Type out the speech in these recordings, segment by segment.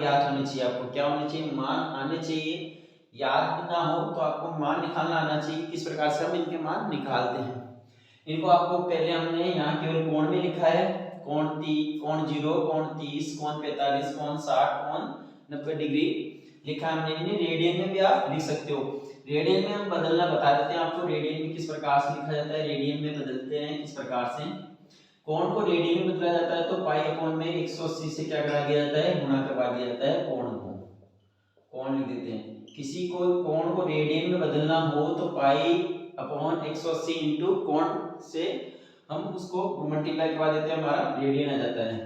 ज्ञात होने चाहिए। आपको क्या होने चाहिए, मान आने चाहिए। याद ना हो तो आपको मान निकालना आना चाहिए। किस प्रकार से हम इनके मान निकालते हैं इनको आपको पहले हमने यहाँ केवल कोण में लिखा है, कोण 0, कोण 30, कोण 45, कोण 60, कोण 90 डिग्री लिखा है हमने। इन्हें रेडियन में भी आप लिख सकते हो। रेडियन में हम बदलना बता देते हैं आपको, रेडियन में किस प्रकार से लिखा जाता है, रेडियन में बदलते हैं किस प्रकार से। कोण को रेडियन में बदला जाता है तो पाई अपॉन में 180 से क्या करा दिया जाता है, गुणा करवा दिया जाता है कोण को, कोण लिख देते हैं। किसी को कोण को रेडियन में बदलना हो तो पाई अपॉन 180 इंटू कोण से हम उसको मल्टीप्लाई करवा देते हैं, हमारा रेडियन आ जाता है।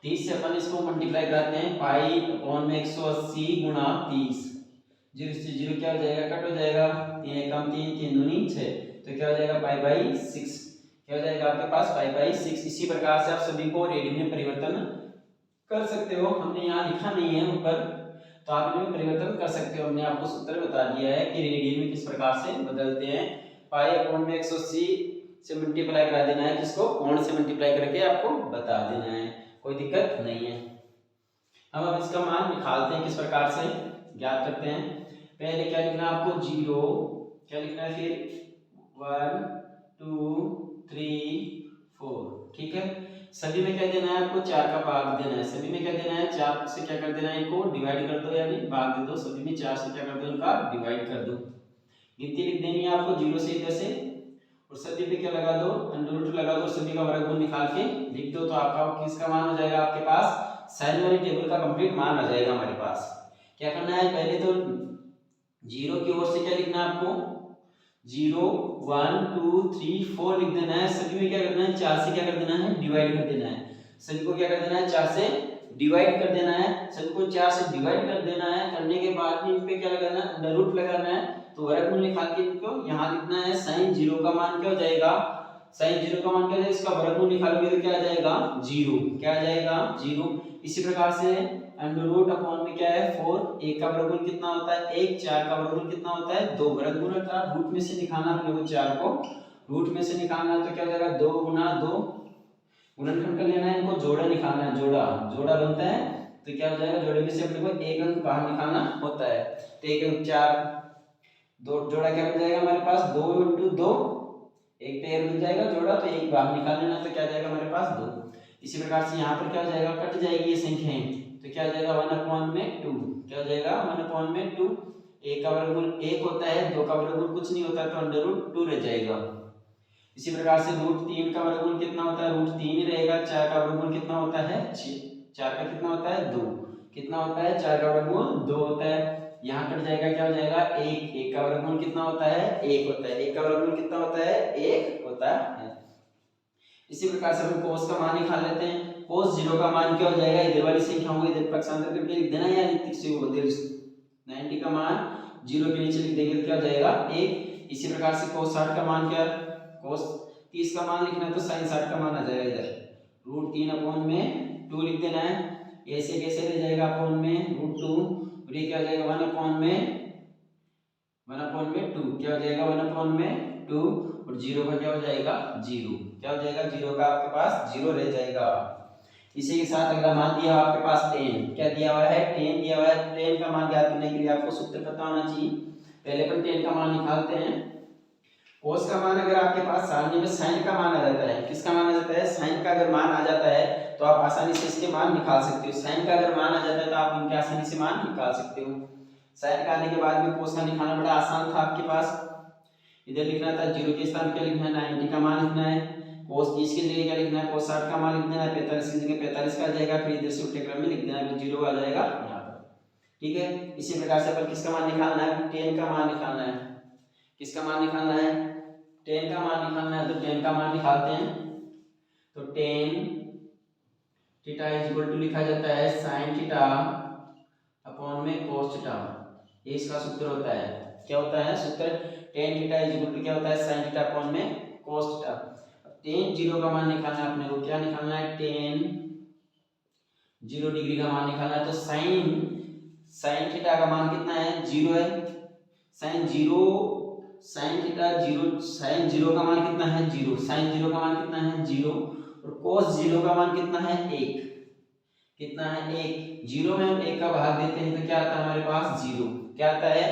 30 से अपन इसको मल्टीप्लाई कराते हैं, पाई अपॉन में 180 गुणा 30, 0 से 0 क्या हो जाएगा, कट हो जाएगा, 3 एकम 3, 3 दूनी 6, तो क्या हो जाएगा पाई बाई 6, क्या हो जाएगा आपके पास पाई बाई 6। इसी प्रकार से आप सभी को रेडियन में परिवर्तन कर सकते हो। हमने यहाँ लिखा नहीं है ऊपर, तो आप इनमें परिवर्तन कर सकते हो। हमने आपको सूत्र बता दिया है कि रेडियन में किस प्रकार से बदलते हैं। पाई अपॉन में 180 से मल्टीप्लाई करा देना है, जिसको कोण से मल्टीप्लाई करके आपको बता देना है, कोई दिक्कत नहीं है। अब इसका मान निकालते हैं, किस प्रकार से ज्ञात करते हैं। पहले क्या लिखना है आपको, 0, क्या लिखना है, फिर 1 2 3 4, ठीक है। सभी में क्या देना है आपको, 4 का भाग देना है। सभी में क्या देना है, 4 से क्या कर देना है, इनको डिवाइड कर दो, यानी भाग दे दो। सभी में 4 से क्या कर दो, इनका डिवाइड कर दो। गिनती लिख देनी है आपको 0 से इधर से, और सभी पे क्या लगा दो, अंडर रूट लगा दो, सभी का वर्गमूल निकाल के लिख दो। तो आपका किसका मान हो जाएगा, आपके पास साइन वाली टेबल का कंप्लीट मान आ जाएगा हमारे पास। क्या करना है, पहले तो 0 की ओर से क्या लिखना है आपको, 0 1 2 3 4 लिख देना है। सभी में क्या करना है, 4 से क्या कर देना है, डिवाइड कर देना है। सभी को क्या कर देना है, 4 से डिवाइड कर देना है। सभी को 4 से डिवाइड कर देना है। करने के बाद में इन पे क्या लगाना है, अंडर रूट लगाना है। तो वर्गमूल निकाल के इनको यहाँ लिखना है। साइन 0 का मान क्या हो जाएगा, साइन 0 का मान क्या है, इसका वर्गमूल निकालोगे तो क्या आ जाएगा, 0, क्या आ जाएगा 0। इसी प्रकार से अंडर रूट अपॉन में क्या है 4, 1 का वर्गमूल कितना होता है 1, 4 का वर्गमूल कितना होता है 2। वर्गमूल का रूट में से निकालना अपने को, 4 को रूट में से निकालना है तो क्या हो जाएगा 2 गुना 2, गुणनखंड कर लेना है, इनको जोड़ा निकालना है, जोड़ा जोड़ा बनता है तो क्या हो जाएगा, जोड़े में से अपने को एक अंक बाहर निकालना होता है। तो 1 अंक 4, दो जोड़ा क्या बन जाएगा हमारे पास, 2 इंटू 2, एक पेयर मिल जाएगा जोड़ा, तो एक बाहर निकाल लेना तो क्या आ जाएगा हमारे पास 2। इसी प्रकार से यहाँ पर क्या हो जाएगा, कट जाएगी ये संख्याएं, तो क्या हो जाएगा 1 अपॉन में 2, क्या हो जाएगा 1 अपॉन में 2। 1 का वर्गमूल 1 होता है, 2 का वर्गमूल कुछ नहीं होता तो अंडर रूट 2 रह जाएगा। इसी प्रकार से रूट 3 का वर्गमूल कितना होता है, रूट 3 ही रहेगा। 4 का वर्गमूल कितना होता है 6, 4 का कितना होता है 2, कितना होता है 4 का वर्गमूल 2 होता है। यहाँ कट जाएगा, क्या हो जाएगा 1, 1 का वर्गमूल कितना होता है 1 होता है, 1 का वर्गमूल कितना होता है 1 होता है। इसी प्रकार से हम cos का मान निकाल लेते हैं। cos 0 का मान क्या हो जाएगा, इधर वाली संख्याओं को इधर पक्षांतर करके लिख देना, या ऋतिक से बदल 90 का मान 0 के नीचे लिख देंगे तो क्या हो जाएगा 1। इसी प्रकार से cos 60 का मान क्या, cos 30 का मान लिखना है तो sin 60 का मान आ जाएगा इधर, रूट 3 अपॉन में 2 लिख देना है। ऐसे कैसे रह जाएगा अपॉन में रूट 2, और ये क्या हो जाएगा 1 अपॉन में 2, क्या हो जाएगा 1 अपॉन में 2, और 0 का क्या हो जाएगा 0, क्या हो जाएगा 0 का आपके पास 0 रह जाएगा। इसी के साथ अगला मान दिया आपके पास tan, क्या दिया हुआ है tan दिया हुआ है। tan का मान ज्ञात करने के लिए आपको सूत्र पता होना चाहिए। पहले अपन tan का मान निकालते हैं। cos का मान अगर आपके पास सामने में sin का मान आ जाता है, किसका मान आ जाता है, sin का अगर मान आ जाता है तो आप आसानी से इसके मान निकाल सकते हो। sin का अगर मान आ जाता है तो आप इनके आसानी से मान निकाल सकते हो। sin का आने के बाद में cos का निकालना बड़ा आसान था आपके पास। इधर लिखना था 0 के स्थान पे क्या लिखना है 90 का मान लिखना है। cos 30 की जगह क्या लिखना है cos 60 का मान लिख देना है। 45 की जगह 45 का आ जाएगा, फिर इधर से उल्टे क्रम में लिख देना है, 0 आ जाएगा यहाँ पर, ठीक है। इसी प्रकार से अपन किसका मान निकालना है, tan का मान निकालना है। किसका मान निकालना है, tan का मान निकालना है। तो tan का मान निकालते हैं, तो tan theta is equal to लिखा जाता है sin थीटा अपॉन में cos थीटा, ये इसका सूत्र होता है। क्या होता है सूत्र, tan theta is equal to क्या होता है sin थीटा अपॉन में cos थीटा। tan 0 का मान निकालना है अपने को, क्या निकालना है tan 0 डिग्री का मान निकालना है। तो sin थीटा का मान कितना है 0 है। sin थीटा 0, sin 0 का मान कितना है 0, sin 0 का मान कितना है 0, और cos 0 का मान कितना है 1। कितना है 1। 0 में हम 1 का भाग देते हैं तो क्या आता है हमारे पास 0। क्या आता है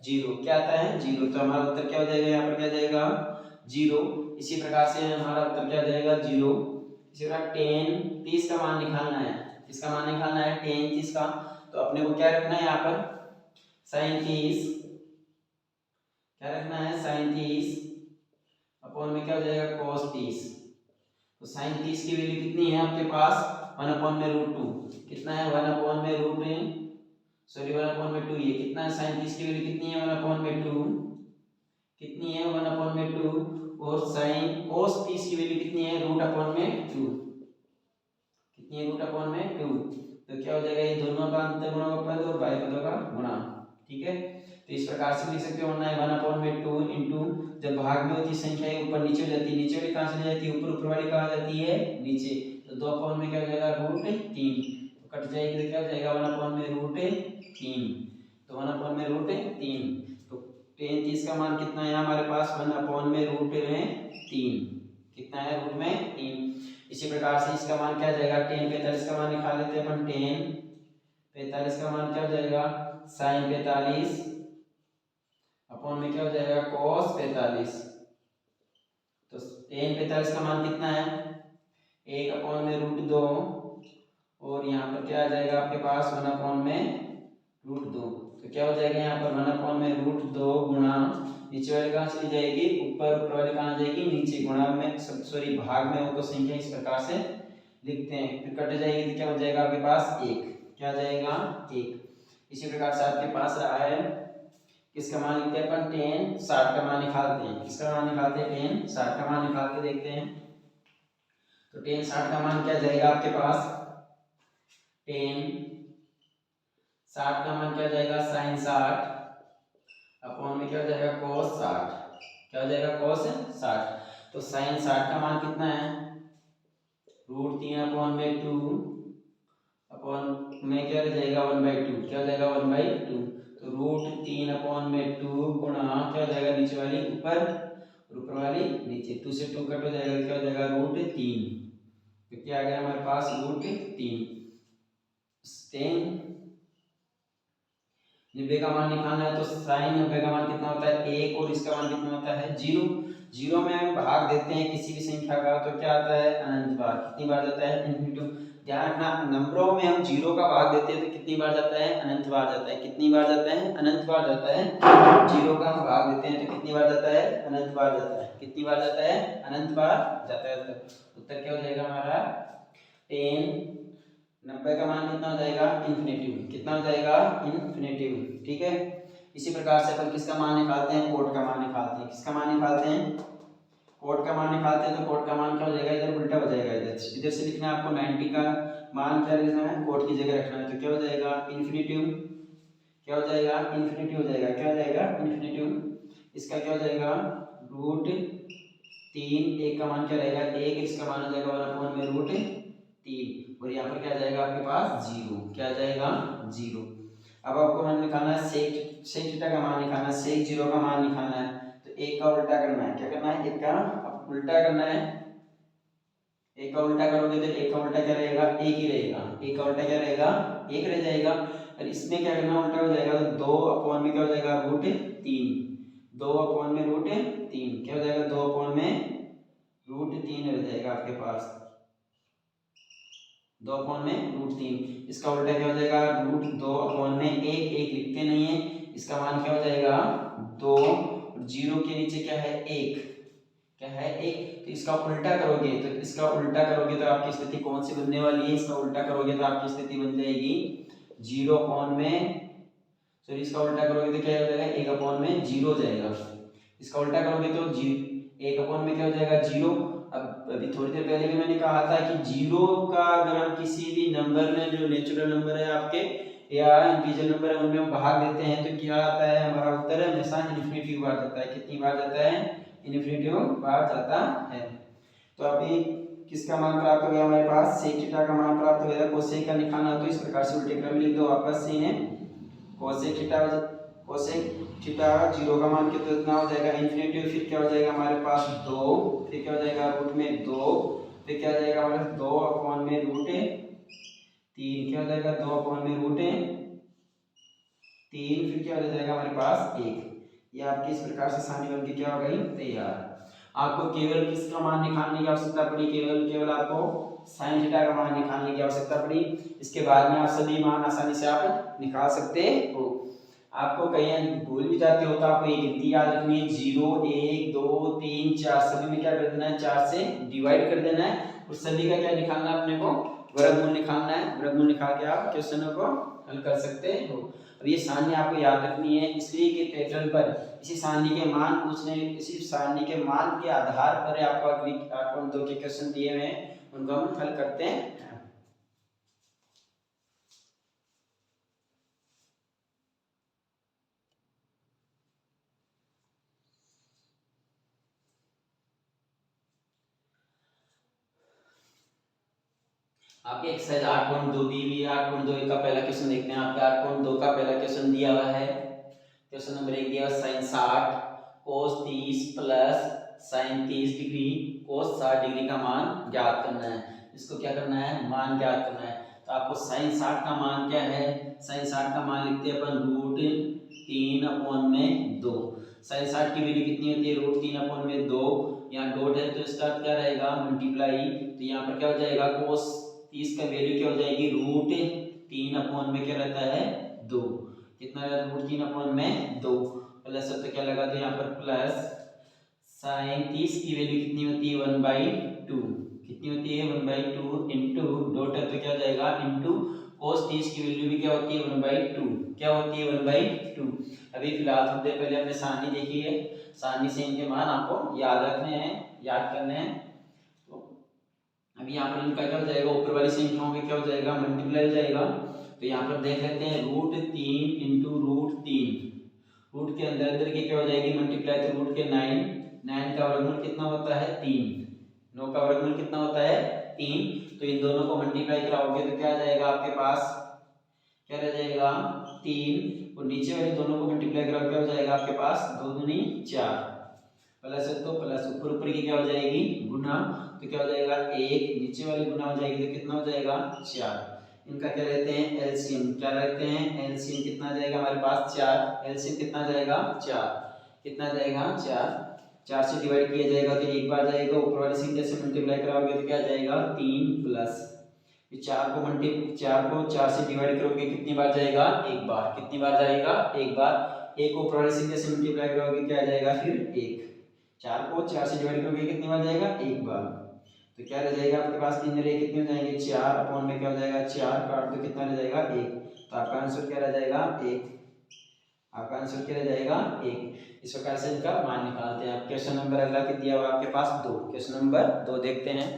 0। क्या आता है 0। तो हमारा उत्तर क्या हो जाएगा, यहाँ पर क्या जाएगा 0। इसी प्रकार से हमारा उत्तर क्या जाएगा 0। इसी प्रकार 10 30 का मान निकालना है। किसका मान निकालना है 10 30 का। तो अपने को क्या रखना है यहाँ पर sin 30, क्या रखना है sin 30 अपॉन में क्या हो जाएगा cos 30। तो sin 30 की वैल्यू कितनी है आपके पास 1/√2। कितना है 1/2। ये कितना है sin 30 की वैल्यू कितनी है 1/2। कितनी है 1/2। और sin cos 30 की वैल्यू कितनी है √2। कितनी है √2। तो क्या हो जाएगा ये दोनों का अंतर गुणा पद और बाई पदों का गुणा। ठीक है, तो इस प्रकार से लिख सकते हो 1/2 इंटू जब भाग में होती संख्या है ऊपर नीचे हो जाती है, नीचे वाली कहां चली जाती है ऊपर वाली कहां जाती है नीचे। तो 2 में क्या हो जाएगा √3। तो कट जाएगी तो क्या हो जाएगा 1/√3। तो 1/√3। तो 10 30 का मान कितना है हमारे पास 1/√3। कितना है √3। इसी प्रकार से इसका मान क्या जाएगा 10 45 का मान निकाल लेते हैं अपन। 10 45 का मान क्या हो जाएगा sin 45 अपॉन में क्या हो जाएगा cos 45। तो 10 45 का मान कितना है 1/√2 और यहाँ पर क्या आ जाएगा आपके पास 1/√2। तो क्या हो जाएगा यहाँ पर 1/√2 गुणा नीचे वाली कहाँ चली जाएगी ऊपर वाली कहाँ जाएगी नीचे। गुणा में सॉरी भाग में हो तो संख्या इस प्रकार से लिखते हैं, फिर कट जाएगी तो क्या हो जाएगा आपके पास 1। क्या जाएगा 1। इसी प्रकार से आपके पास रहा है किसका मान लिखते हैं अपन 10 60 का मान निकालते हैं। किसका मान निकालते हैं 10 60 का मान निकाल के देखते हैं। तो 10 60 का मान क्या जाएगा आपके पास 10 60 का मान क्या जाएगा sin 60 अपॉन में क्या हो जाएगा cos 60। क्या हो जाएगा cos 60। तो sin 60 का मान कितना है √3/2 अपॉन में क्या रह जाएगा 1/2। क्या हो जाएगा 1/2। तो √3/2 गुणा क्या हो जाएगा नीचे वाली ऊपर और ऊपर वाली नीचे। 2 से 2 कट हो जाएगा क्या हो जाएगा √3। तो क्या आ गया हमारे पास √3। 10 90 का मान निकालना है तो sin 90 का मान कितना होता है 1 और इसका मान कितना होता है 0। 0 में हम भाग देते हैं किसी भी संख्या का तो क्या आता है अनंत बार। कितनी बार जाता है इन्फिनिटी। ध्यान रखना नंबरों में हम 0 का भाग देते हैं तो कितनी बार जाता है अनंत बार जाता है। कितनी बार जाता है अनंत बार जाता है। 0 का हम भाग देते हैं तो कितनी बार जाता है अनंत बार जाता है। कितनी बार जाता है अनंत बार जाता है। उत्तर क्या हो जाएगा हमारा 10 90 का मान कितना हो जाएगा इन्फिनिटिव। कितना हो जाएगा इन्फिनिटिव। ठीक है, इसी प्रकार से अपन किसका मान निकालते हैं कोट का मान निकालते हैं। किसका मान निकालते हैं कोट का मान निकालते हैं। तो कोट का मान क्या हो जाएगा इधर उल्टा हो जाएगा। इधर से लिखना है आपको 90 का मान क्या लिखना है कोट की जगह रखना है। तो क्या हो जाएगा इन्फिनिटिव। क्या हो जाएगा इन्फिनिटिव हो जाएगा। क्या हो जाएगा इन्फिनिटिव। इसका क्या हो जाएगा √3। 1 का मान क्या रहेगा 1। इसका मान हो जाएगा 1/√3 और यहाँ पर क्या जाएगा आपके पास 0। क्या जाएगा 0। अब आपको मान निकालना है sec थीटा का मान निकालना है। sec 0 का मान निकालना है तो 1 का उल्टा करना है। क्या करना है 1 का उल्टा करना है। 1 का उल्टा करोगे तो 1 का उल्टा क्या रहेगा 1 ही रहेगा। 1 का उल्टा क्या रहेगा 1 रह जाएगा। और इसमें क्या करना उल्टा हो जाएगा तो 2 में क्या हो जाएगा √3। 2 में √3 क्या हो जाएगा 2 में √3 रह जाएगा आपके पास। 2 में √3। इसका उल्टा क्या हो जाएगा √2 में 1 लिखते नहीं है। इसका मान क्या हो जाएगा 2। 0 के नीचे क्या है 1। क्या है 1। तो इसका उल्टा करोगे तो आपकी स्थिति कौन सी बनने वाली है। इसका उल्टा करोगे तो आपकी स्थिति बन जाएगी 0 में सॉरी इसका उल्टा करोगे तो क्या हो जाएगा 1 में 0 जाएगा। इसका उल्टा करोगे तो 1 में क्या हो जाएगा 0। अब अभी थोड़ी देर पहले भी मैंने कहा था कि 0 का अगर हम किसी भी नंबर में जो नेचुरल नंबर है आपके या इंटीजर नंबर है उनमें हम भाग देते हैं तो क्या आता है हमारा उत्तर हमेशा इन्फिनिटिव बार जाता है। कितनी बार जाता है इन्फिनिटिव बार जाता है। तो अभी किसका मान प्राप्त हो गया हमारे पास sec थीटा का मान प्राप्त हो गया। कोसेक का निकालना तो इस प्रकार से उल्टे क्रम में लिख दो आपका sin है कोसेक थीटा 0 का मान कितना हो जाएगा इन्फिनिटिव। फिर क्या हो जाएगा हमारे पास 2। फिर क्या हो जाएगा √2। फिर क्या हो जाएगा हमारे 2 में 3 क्या हो जाएगा 2 अपॉन में रूट 3, फिर क्या हो जाएगा हमारे पास 1। ये आपकी इस प्रकार से सारणी बन के क्या हो गई तैयार। आपको केवल किसका मान निकालने की आवश्यकता पड़ी, केवल आपको साइन थीटा का मान निकालने की आवश्यकता पड़ी। इसके बाद में आप सभी मान आसानी से आप निकाल सकते हो। आपको कहीं भूल भी जाते हो तो आपको एक गिनती याद रखनी है, 0 1 2 3 4 सभी में क्या कर देना है 4 से डिवाइड कर देना है और सभी का क्या निकालना है अपने को वर्गमूल निकालना है। वर्गमूल निकाल के आप क्वेश्चनों को हल कर सकते हो। अब ये सारणी आपको याद रखनी है, इसलिए कि पैटर्न पर इसी सारणी के मान पूछने, इसी सारणी के मान के आधार पर आपको अगली 8.2 के क्वेश्चन दिए हुए हैं उनको हम हल करते हैं। आपके एक्सरसाइज 8.2 दी हुई है। 8.2 का पहला क्वेश्चन देखते हैं। आपके 8.2 का पहला क्वेश्चन दिया हुआ है, क्वेश्चन नंबर 1 दिया हुआ sin 60 cos 30 plus sin 30 degree cos 60 degree का मान ज्ञात करना है। इसको क्या करना है मान ज्ञात करना है। तो आपको sin 60 का मान क्या है, sin 60 का मान लिखते हैं अपन √3 अपॉन में 2। sin 60 की वैल्यू कितनी होती है √3 अपॉन में 2, यहाँ डॉट है तो इसका क्या रहेगा मल्टीप्लाई, तो यहाँ पर क्या हो जाएगा cos 30 का वैल्यू क्या हो जाएगी √3 अपॉन में क्या रहता है 2, कितना √3 अपॉन में 2 प्लस तो क्या लगा दो यहाँ पर प्लस sin 30 की वैल्यू कितनी होती है 1/2, कितनी होती है 1/2 इंटू डॉट है तो क्या हो जाएगा इंटू cos 30 की वैल्यू भी क्या होती है 1/2, क्या होती है 1/2। अभी फिलहाल थोड़ी देर पहले हमने सारणी देखी है, सारणी से इनके मान आपको याद रखने हैं, याद करने हैं। तो अभी यहाँ पर इनका क्या हो जाएगा ऊपर वाली संख्याओं में क्या हो जाएगा मल्टीप्लाई हो जाएगा। तो यहाँ पर देख लेते हैं √3 इंटू √3, रूट के अंदर अंदर की क्या हो जाएगी मल्टीप्लाई, तो रूट के 9 का वर्गमूल कितना होता है 3, 9 का वर्गमूल कितना होता है 3। तो इन दोनों को मल्टीप्लाई कराओगे तो क्या आ जाएगा आपके पास, क्या रह जाएगा 3 और नीचे वाले दोनों को मल्टीप्लाई कराओगे क्या हो जाएगा आपके पास 2 दूनी 4 प्लस है तो प्लस ऊपर ऊपर की क्या हो जाएगी गुना, तो क्या हो जाएगा 1 नीचे वाली गुना हो जाएगी तो कितना हो जाएगा 4। इनका क्या रहते हैं एलसीएम, क्या रहते हैं एलसीएम कितना आ जाएगा हमारे पास 4, एलसीएम कितना जाएगा 4, कितना जाएगा 4, 4 से डिवाइड किया जाएगा तो एक बार जाएगा, ऊपर वाली संख्या से मल्टीप्लाई कराओगे तो क्या जाएगा 3 प्लस 4 को 4 से डिवाइड करोगे कितनी बार जाएगा एक बार, कितनी बार जाएगा एक बार, एक को ऊपर वाली संख्या से मल्टीप्लाई करोगे क्या जाएगा फिर 1, 4 को 4 से डिवाइड करोगे कितनी बार जाएगा एक बार, तो क्या रह जाएगा आपके पास 3 रहे कितने हो जाएंगे 4 अपॉन में क्या हो जाएगा 4 काट दो कितना रह जाएगा 1, तो आपका आंसर क्या रह जाएगा 1, आपका आंसर क्या रह जाएगा 1। इस प्रकार से इनका मान निकालते हैं। आप क्वेश्चन नंबर अगला कितना दिया हुआ आपके पास 2, क्वेश्चन नंबर 2 देखते हैं।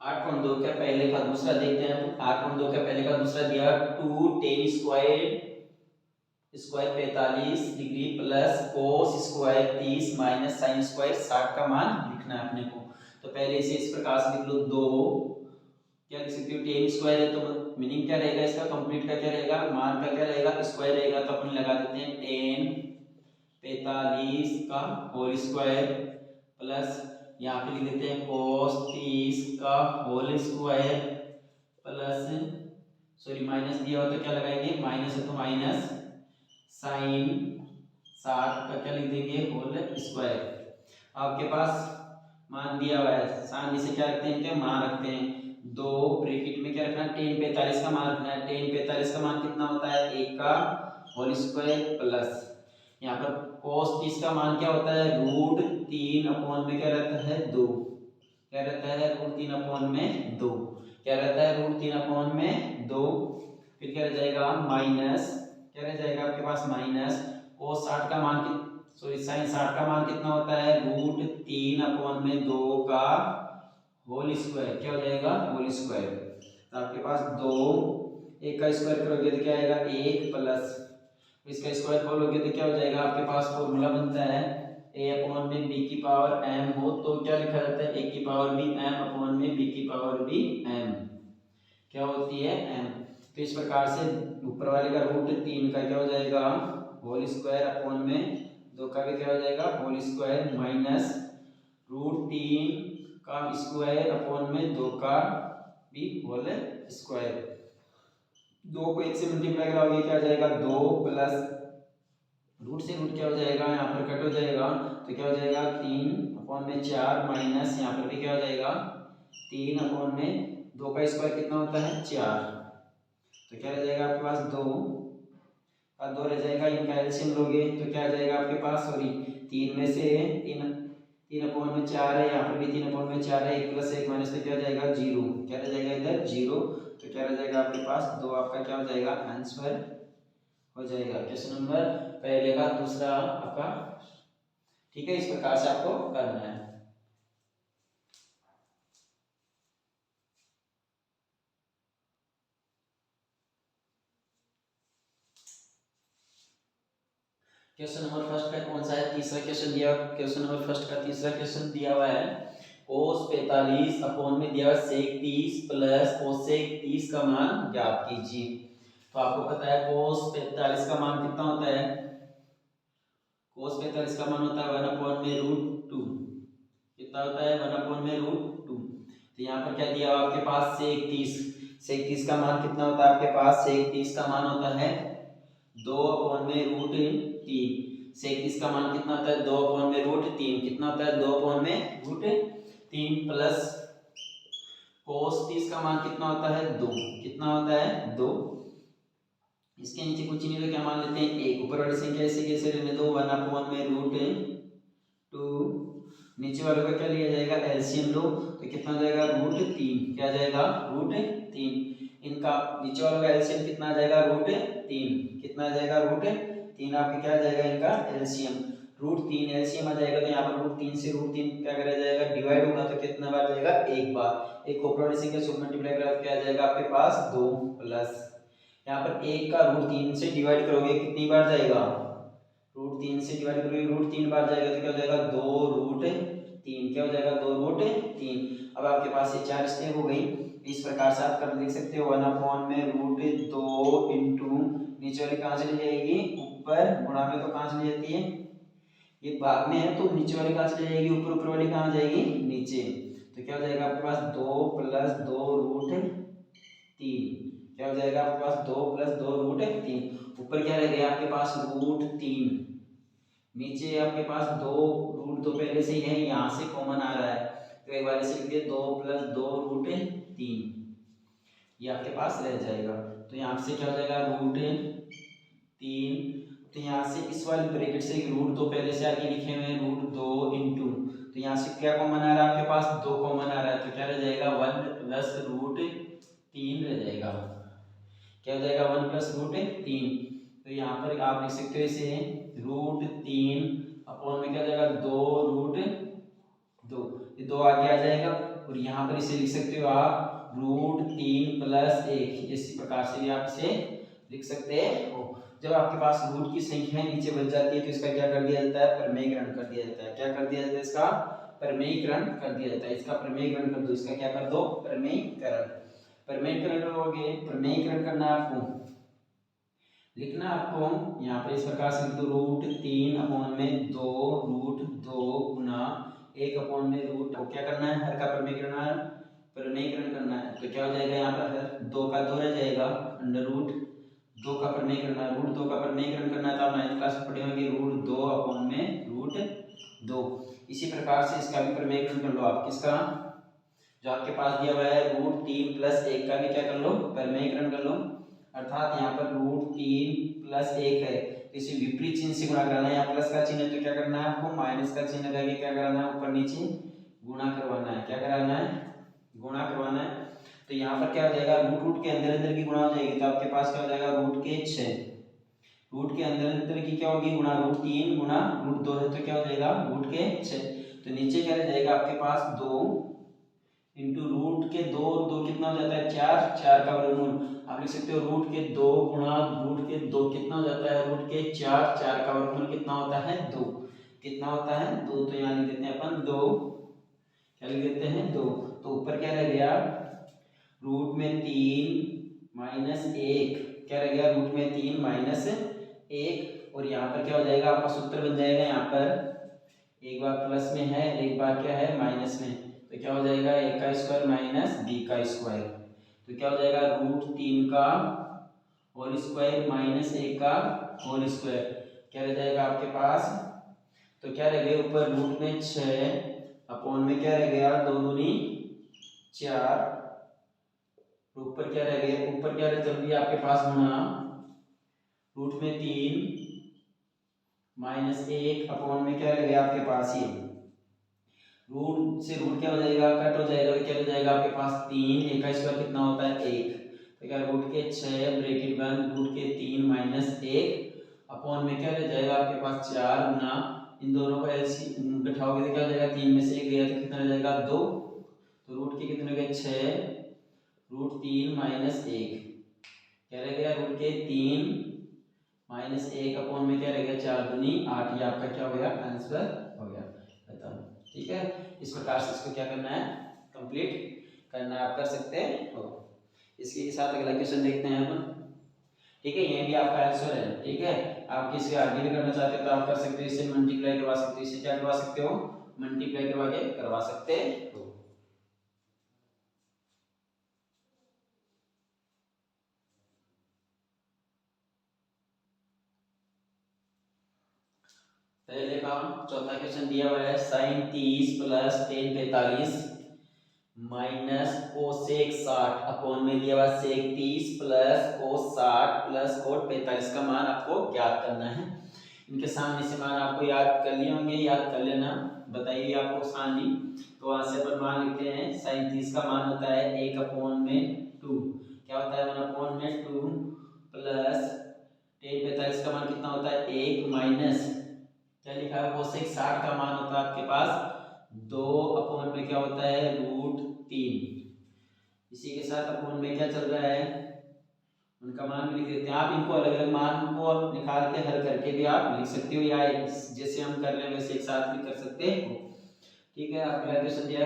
8.2 का पहले का दूसरा देखते हैं। 8.2 का पहले का दूसरा दिया 2 tan square 45 degree plus cos square 30 minus sin square 60 का मान लिखना है अपने को। तो पहले इसे इस प्रकार से लिख लो 2, क्या लिख सकते हो tan स्क्वायर है तो मीनिंग क्या रहेगा इसका कंप्लीट का क्या रहेगा मान का क्या रहेगा स्क्वायर रहेगा, तो अपन लगा देते हैं tan 45 का होल स्क्वायर प्लस यहाँ पे लिख देते हैं cos 30 का whole square plus sorry minus दिया हो तो क्या लगाएंगे माइनस है तो माइनस sin 60 का क्या लिख देंगे होल स्क्वायर। आपके पास मान दिया हुआ है, सामने से क्या रखते हैं क्या मान रखते हैं, 2 ब्रैकेट में क्या रखना है tan 45 का मान रखना है। tan 45 का मान कितना होता है 1 का होल स्क्वायर प्लस यहाँ पर cos 30 का मान क्या होता है √3 अपॉन में क्या रहता है 2, क्या रहता है √3 अपॉन में 2, क्या रहता है √3 अपॉन में 2, फिर क्या रह जाएगा माइनस, क्या रह जाएगा आपके पास माइनस cos 60 का मान सॉरी sin 60 का मान कितना होता है √3 अपॉन में 2 का होल स्क्वायर, क्या हो जाएगा होल स्क्वायर। तो आपके पास 2 1 का स्क्वायर करोगे तो क्या आएगा 1 प्लस इसका स्क्वायर खोलोगे तो क्या हो जाएगा आपके पास फॉर्मूला बनता है a अपॉन में b की पावर m हो तो क्या लिखा जाता है a की पावर b m अपॉन में b की पावर b m, क्या होती है m। तो इस प्रकार से ऊपर वाले का √3 का क्या हो जाएगा होल स्क्वायर अपॉन में 2 का भी क्या हो जाएगा होल स्क्वायर माइनस √3 का स्क्वायर अपॉन में 2 का भी होल स्क्वायर। 2 को 1 से मल्टीप्लाई कराओगे क्या हो जाएगा 2 प्लस रूट से रूट क्या हो जाएगा यहाँ पर कट हो जाएगा तो क्या हो जाएगा 3 अपॉन में 4 माइनस यहाँ पर भी क्या हो जाएगा 3 अपॉन में 2 का स्क्वायर कितना होता है 4, तो क्या रह जाएगा आपके पास 2 और 2 रह जाएगा, इनका एलसीएम लोगे तो क्या आ जाएगा आपके पास, सॉरी 3 में से 3 अपॉन में 4 है, यहाँ पर भी 3 अपॉन में 4 है, 1 प्लस 1 माइनस तो क्या हो जाएगा 0, क्या रह जाएगा इधर 0, तो क्या रह जाएगा आपके पास 2 आपका क्या हो जाएगा आंसर हो जाएगा क्वेश्चन नंबर पहले का दूसरा आपका। ठीक है, इस प्रकार से आपको करना है। क्वेश्चन नंबर फर्स्ट का कौन सा है, तीसरा क्वेश्चन दिया, क्वेश्चन नंबर फर्स्ट का तीसरा क्वेश्चन दिया हुआ है cos 45 अपॉन में दिया हुआ sec 30 प्लस cosec 30 का मान ज्ञात कीजिए। तो आपको पता है cos 45 का मान कितना होता है, cos 45 का मान होता है 1 अपॉन में √2, कितना होता है 1 अपॉन में √2। तो यहाँ पर क्या दिया हुआ आपके पास sec 30, sec 30 का मान कितना होता है आपके पास, sec 30 का मान होता है 2 अपॉन में √3, sec 30 का मान कितना होता है 2 अपॉन में √3, कितना होता है 2 अपॉन में √3 प्लस cos 30 का मान कितना होता है 2, कितना होता है 2, इसके नीचे कुछ नहीं तो क्या मान लेते हैं 1, ऊपर वाली संख्या ऐसे कैसे रहने दो 1 अपॉन में √2, नीचे वाले का क्या लिया जाएगा एलसीएम लो तो कितना हो जाएगा √3, क्या जाएगा √3, इनका नीचे वालों का एलसीएम कितना आ जाएगा √3, कितना आ जाएगा √3 आपके क्या आ जाएगा इनका एलसीएम √3 एलसीएम आ जाएगा, तो यहाँ पर √3 से √3 क्या करा जाएगा डिवाइड होगा तो कितना बार जाएगा एक बार, एक ऊपर वाली संख्या से मल्टीप्लाई करा तो क्या आ जाएगा आपके पास 2 प्लस यहाँ पर 1 का √3 से डिवाइड करोगे कितनी बार जाएगा, √3 से डिवाइड करोगे √3 बार जाएगा तो क्या हो जाएगा 2√3, क्या हो जाएगा 2√3। अब आपके पास ये 4 स्टेप हो गई, इस प्रकार से आप कर लिख सकते हो 1 अपॉन में √2 इंटू नीचे वाली कहाँ चली जाएगी ऊपर, गुणा में तो कहाँ चली जाती है ये भाग में है तो नीचे वाली कहाँ चली जाएगी ऊपर, ऊपर वाली कहाँ जाएगी नीचे, तो क्या हो जाएगा आपके पास 2 प्लस 2√3, क्या हो जाएगा आपके पास 2 प्लस 2√3, ऊपर क्या रह गया आपके पास √3, नीचे आपके पास 2 पहले से ही है यहाँ से कॉमन आ रहा है तो एक बार से लिख दिया 2 प्लस 2√3, ये आपके पास रह जाएगा, तो यहाँ से क्या हो जाएगा √3, तो यहाँ से इस वाले ब्रैकेट से √2 पहले से आगे लिखे हुए हैं √2 इंटू, तो यहाँ से क्या कॉमन आ रहा है आपके पास 2 कॉमन आ रहा है तो क्या रह जाएगा 1 प्लस √3 रह जाएगा, क्या हो जाएगा 1 प्लस √3, तो यहाँ पर आप लिख सकते हो इसे √3 अपॉन में क्या हो जाएगा 2√2, ये 2 आगे आ जाएगा और यहाँ पर इसे लिख सकते हो आप √3 प्लस 1, इसी प्रकार से भी आप इसे लिख सकते हो। जब आपके पास रूट की संख्या नीचे बच जाती है तो इसका क्या कर दिया जाता है प्रमेयकरण कर दिया जाता है, क्या कर दिया जाता है इसका प्रमेयकरण कर दिया जाता है, इसका प्रमेयकरण कर दो, इसका क्या कर दो प्रमेयकरण, प्रमेयकरण करोगे, प्रमेयकरण करना आपको लिखना आपको यहाँ पर इस प्रकार से लिख दो √3 अपॉन में 2√2 गुना 1 अपॉन में क्या करना है हर का प्रमेयकरण करना है, तो क्या हो जाएगा यहाँ पर 2 का 2 रह जाएगा √2 का प्रमेयकरण करना है, √2 का प्रमेयकरण करना है तो आप 9th क्लास में पढ़े होंगे √2 अपॉन में √2, इसी प्रकार से इसका भी प्रमेयकरण कर लो आप, किसका जो आपके पास दिया हुआ है √3 प्लस 1 का भी क्या कर लो प्रमेयकरण कर लो, अर्थात यहाँ पर √3 प्लस 1 है तो इसे विपरीत चिन्ह से गुणा कराना है, यहाँ प्लस का चिन्ह है तो क्या करना है आपको माइनस का चिन्ह लगाके क्या कराना है ऊपर नीचे गुणा करवाना है, क्या कराना है गुणा करवाना है, तो यहाँ पर क्या हो जाएगा रूट के अंदर अंदर की गुणा हो जाएगी तो आपके पास क्या हो जाएगा √6, रूट के अंदर अंदर की क्या होगी गुणा √3 गुणा √2 है तो क्या हो जाएगा √6, तो नीचे क्या रह जाएगा आपके पास 2 इंटू रूट के 2 और 2 कितना हो जाता है 4, 4 का वर्गमूल आप लिख सकते हो रूट के 2 गुणा रूट के 2 कितना हो जाता है रूट के 4, 4 का वर्गमूल कितना होता है 2, कितना होता है 2, तो यहाँ लिख देते हैं अपन 2, क्या लिख देते हैं 2, तो ऊपर क्या रह गया रूट में 3 माइनस 1, क्या रह गया रूट में 3 माइनस 1 और यहाँ पर क्या हो जाएगा, आपका सूत्र बन जाएगा, यहाँ पर एक बार प्लस में है, एक बार क्या है माइनस में, तो क्या हो जाएगा a का स्क्वायर माइनस b का स्क्वायर, तो क्या हो जाएगा √3 का होल स्क्वायर माइनस a का होल स्क्वायर, क्या रह जाएगा आपके पास, तो क्या रह गया ऊपर रूट में 6 अपॉन में क्या रह गया 2 दूनी 4, ऊपर क्या रह गया, ऊपर क्या रह जब भी आपके पास होना रूट में 3 माइनस 1 अपॉन में क्या रह गया आपके पास, ये रूट से रूट क्या हो जाएगा कट हो जाएगा, क्या हो जाएगा आपके पास 3, a का स्क्वायर कितना होता है 1, तो क्या रूट के 6 ब्रैकेट बंद रूट के 3 माइनस 1 अपॉन में क्या रह जाएगा आपके पास 4 गुना इन दोनों को एलसीएम बैठाओगे तो क्या हो जाएगा 3 में से 1 गया तो कितना रह जाएगा 2, तो रूट के कितने हो गए 6 √3 माइनस 1, क्या रह गया रूट के 3 माइनस 1 अपॉन में क्या रह गया 4 दूनी 8, ये आपका क्या हो गया आंसर हो गया खत्म। ठीक है, इस प्रकार से इसको क्या करना है कंप्लीट करना है, आप कर सकते हो। इसके साथ अगला क्वेश्चन देखते हैं हम। ठीक है, ये भी आपका आंसर है। ठीक है, आप किसी आगे भी करना चाहते हो तो आप कर सकते हो, इससे मल्टीप्लाई करवा सकते हो, इससे क्या करवा सकते हो मल्टीप्लाई करवा के करवा सकते हो। पहले का चौथा क्वेश्चन दिया हुआ है sin 30 plus tan 45 minus cosec 60 upon में दिया हुआ sec 30 plus cos 60 plus cot 45 का मान आपको ज्ञात करना है। इनके सामने से मान आपको याद कर लिए होंगे, याद कर लेना, बताइए आपको सामने, तो वहां से अपन मान लिखते हैं sin 30 का मान होता है 1 अपॉन में 2, क्या होता है 1 अपॉन में 2 प्लस tan 45 का मान कितना होता है 1 माइनस क्या लिखा है कोसेक 60 का मान होता है आपके पास 2 अपॉन में क्या होता है √3, इसी के साथ अपॉन में क्या चल रहा है उनका मान भी लिख देते हैं। आप इनको अलग अलग मान को निकाल के हल करके भी आप लिख सकते हो, या जैसे हम कर रहे हैं वैसे एक साथ भी कर सकते हो। ठीक है, आपका क्वेश्चन दिया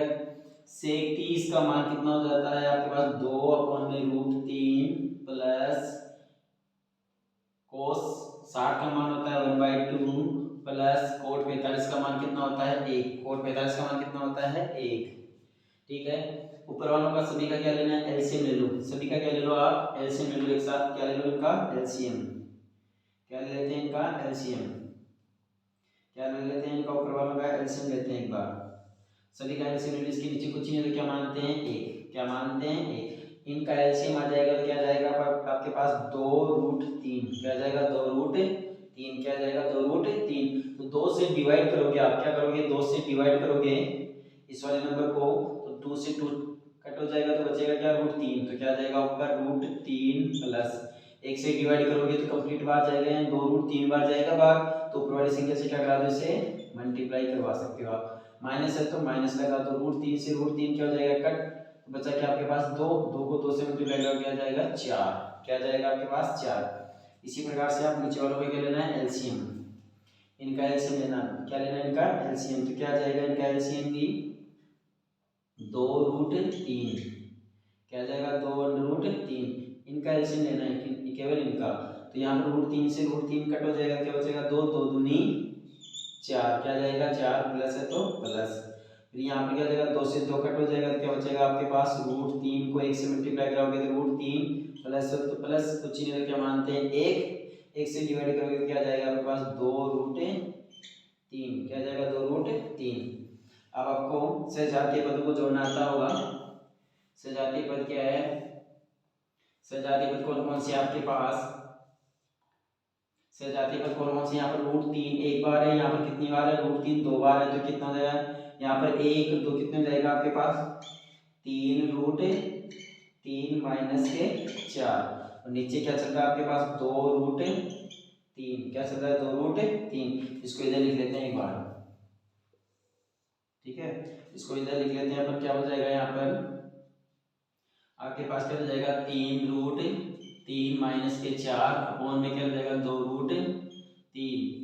सेक 30 का मान कितना हो जाता है आपके पास 2 अपॉन में √3 प्लस कोस 60 का मान होता है 1/2 प्लस कोट 45 का मान कितना होता है 1, कोट 45 का मान कितना होता है 1। ठीक है, ऊपर वालों का सभी का क्या लेना है एलसीएम ले लो, सभी का क्या ले लो आप एलसीएम ले लो, एक साथ क्या ले लो इनका एलसीएम, क्या ले लेते हैं इनका एलसीएम, क्या ले लेते हैं इनका ऊपर वालों का एलसीएम लेते हैं एक बार, सभी का एलसीएम ले लो, इसके नीचे कुछ नहीं है तो क्या मानते हैं 1, क्या मानते हैं 1, इनका एलसीएम आ जाएगा तो क्या जाएगा आपके पास 2√3, क्या जाएगा 2√3, क्या जाएगा 2√3, तो 2 से डिवाइड करोगे आप, क्या करोगे 2 से डिवाइड करोगे इस वाले नंबर को, तो 2 से 2 कट हो जाएगा तो बचेगा क्या √3, तो क्या जाएगा ऊपर √3 प्लस 1 से डिवाइड करोगे तो कंप्लीट बार जाएगा, 2√3 बार जाएगा बार, तो ऊपर वाली संख्या से क्या करा दो इसे मल्टीप्लाई करवा सकते हो आप, माइनस है तो माइनस लगा दो, √3 से √3 क्या हो जाएगा कट, तो बचा क्या आपके पास 2, 2 को 2 से मल्टीप्लाई करोगे क्या जाएगा 4, क्या जाएगा आपके पास 4। इसी प्रकार से आप नीचे वालों को क्या लेना है एलसीएम, इनका एलसीएम लेना, क्या लेना है इनका एलसीएम, तो क्या जाएगा इनका एलसीएम भी 2√3, क्या जाएगा 2√3, इनका एलसीएम लेना है केवल इनका, तो यहाँ पर √3 से √3 कट हो जाएगा, क्या बचेगा 2, 2 दूनी 4, क्या जाएगा 4 प्लस है तो प्लस, फिर यहाँ पर क्या जाएगा 2 से 2 कट हो जाएगा तो क्या बचेगा आपके पास √3 को 1 से मल्टीप्लाई करोगे तो √3 प्लस तो प्लस कुछ नहीं तो क्या मानते हैं 1 से डिवाइड करोगे तो क्या जाएगा आपके पास 2√3, क्या जाएगा 2√3। अब आपको सजातीय पद को जोड़ना आता होगा, सजातीय पद क्या है, सजातीय पद कौन कौन से आपके पास, सजातीय पद कौन कौन से, यहाँ पर √3 एक बार है, यहाँ पर कितनी बार है √3 2 बार है, तो कितना हो जाएगा यहाँ पर 1 2 कितने हो जाएगा आपके पास 3√3 माइनस के 4, और नीचे क्या चल रहा है आपके पास 2√3, क्या चल रहा है 2√3, इसको इधर लिख लेते हैं एक बार। ठीक है, इसको इधर लिख लेते हैं अपन, क्या हो जाएगा यहाँ पर आपके पास क्या हो जाएगा 3√3 माइनस के 4 अपॉन में क्या हो जाएगा 2√3,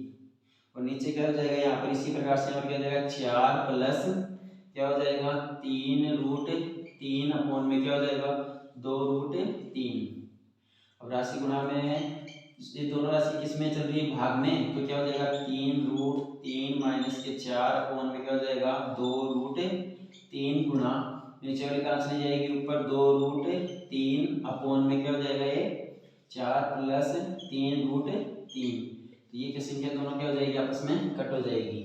और नीचे क्या हो जाएगा यहाँ पर इसी प्रकार से क्या हो जाएगा 4 प्लस क्या हो जाएगा 3√3 अपॉन में क्या हो जाएगा 2√3, अब राशि गुणा में ये दोनों राशि किस में चल रही है, भाग में, तो क्या हो जाएगा 3√3 माइनस के 4 अपॉन में क्या हो जाएगा 2√3 गुणा नीचे वाली का चली जाएगी ऊपर 2√3 अपॉन में क्या हो जाएगा ये 4 प्लस 3√3। तो ये क्या संख्या दोनों क्या हो जाएगी आपस में कट हो जाएगी।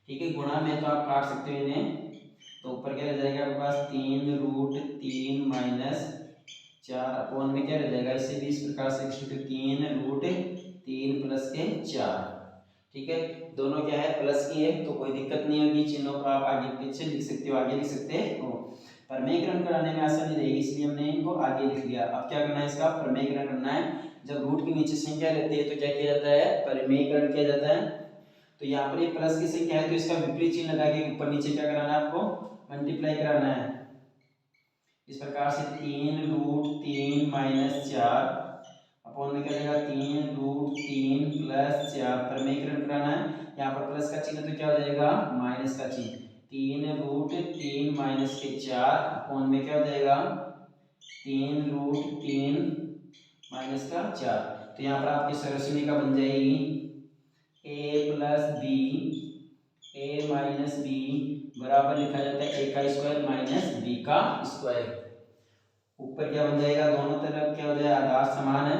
ठीक है, गुणा में तो आप काट सकते हो इन्हें, तो ऊपर क्या रह जाएगा आपके पास 3√3 माइनस 4 अपॉन में क्या रह जाएगा, इससे भी इस प्रकार से 3√3 प्लस के 4। ठीक है, दोनों क्या है प्लस की है तो कोई दिक्कत नहीं होगी, चिन्हों को आप आगे पीछे लिख सकते हो, आगे लिख सकते हो। प्रमेयकरण कराने में आसानी रहेगी इसलिए हमने इनको आगे लिख लिया। अब क्या करना है, इसका प्रमेयकरण करना है। जब रूट के नीचे संख्या रहती है तो क्या किया जाता है, परिमेयकरण किया जाता है। तो यहाँ पर ये प्लस की संख्या है तो इसका विपरीत चिन्ह लगा के ऊपर नीचे क्या कराना है, आपको मल्टीप्लाई कराना है। इस प्रकार से 3√3 माइनस 4 अपॉन में क्या जाएगा 3√3 प्लस 4, प्रमेयकरण कराना है। यहाँ पर प्लस का चिन्ह तो क्या हो जाएगा माइनस का चिन्ह, 3√3 माइनस के 4 अपॉन में क्या हो जाएगा 3√3 माइनस का 4। तो यहाँ पर आपकी सरसमीका बन जाएगी a plus B, a minus B बराबर लिखा जाता है a का स्क्वायर माइनस b का स्क्वायर। ऊपर क्या बन जाएगा, दोनों तरफ क्या हो जाएगा आधार समान है,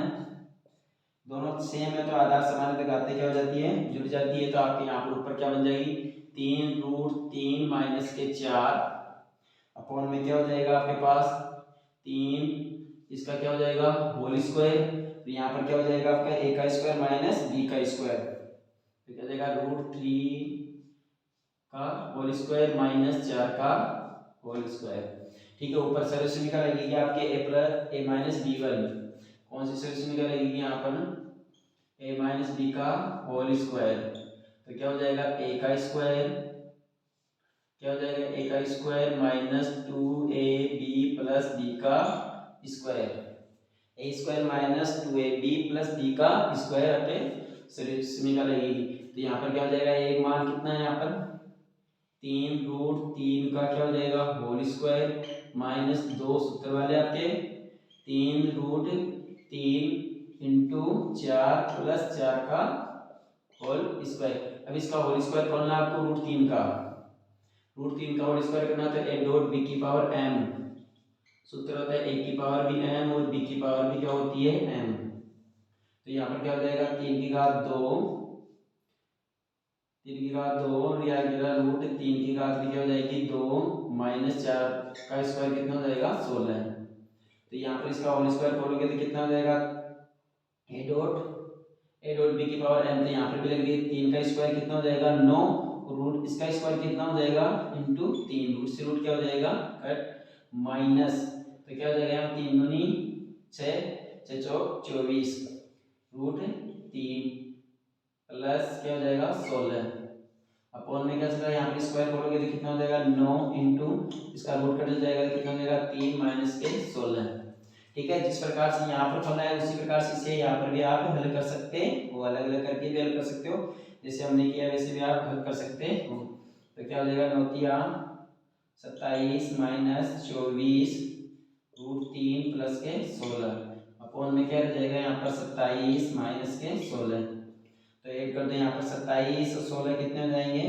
दोनों सेम है तो आधार समान है तो घातें क्या हो जाती है जुड़ जाती है। तो आपके यहाँ पर ऊपर क्या बन जाएगी 3√3 माइनस के 4 अपॉन में क्या हो जाएगा आपके पास 3, इसका क्या हो जाएगा होल स्क्वायर। तो यहाँ पर क्या हो जाएगा आपका a का स्क्वायर माइनस b का स्क्वायर, तो क्या हो जाएगा √3 का होल स्क्वायर माइनस 4 का होल स्क्वायर। ठीक है, ऊपर सरसमीका लगेगी आपके a plus a minus B वाली। कौन सी सरसमीका लगेगी यहाँ पर, a माइनस बी का होल स्क्वायर। तो क्या हो जाएगा a का स्क्वायर, क्या हो जाएगा a का square minus 2ab plus b का square, a square minus 2ab plus b का स्क्वायर अपने सरसमीका लगेगी। तो यहाँ पर क्या हो जाएगा, एक मान कितना है यहाँ पर 3√3 का क्या हो जाएगा होल स्क्वायर माइनस 2 सूत्र वाले आपके 3√3 इंटू 4 प्लस 4 का होल स्क्वायर। अब इसका होल स्क्वायर करना है आपको √3 का, √3 का होल स्क्वायर करना तो a डॉट b की पावर m, सूत्र होता है a की पावर भी m और b की पावर भी क्या होती है m। तो यहाँ पर क्या हो जाएगा 3 की घात 2, 3 की घात 2 और यहाँ √3 की घात भी क्या हो जाएगी 2 माइनस 4 का स्क्वायर कितना हो जाएगा 16। तो यहाँ पर इसका होल स्क्वायर करोगे तो कितना हो जाएगा a डॉट b की पावर m, तो यहाँ पर भी लगेगी 3 का स्क्वायर कितना हो जाएगा 9 और रूट इसका स्क्वायर कितना हो जाएगा इंटू 3, रूट से रूट क्या हो जाएगा कट माइनस, तो क्या हो जाएगा यहाँ 3 दूनी 6, 6 चौक 24 √3 प्लस क्या हो जाएगा 16 अपॉन में क्या चल रहा है यहाँ पे स्क्वायर करोगे तो कितना हो जाएगा 9 इंटू इसका रूट कट जाएगा तो कितना हो जाएगा 3 माइनस के 16। ठीक है, जिस प्रकार से यहाँ पर करना है उसी प्रकार से इसे यहाँ पर भी आप हल कर सकते हो, अलग अलग करके भी हल कर सकते हो, जैसे हमने किया वैसे भी आप हल कर सकते हो। तो क्या हो जाएगा 9 27 माइनस 24 √3 प्लस के 16 अपॉन में क्या रह जाएगा यहाँ पर 27 माइनस के 16। तो ऐड कर दो यहाँ पर 27 और 16 कितने हो जाएंगे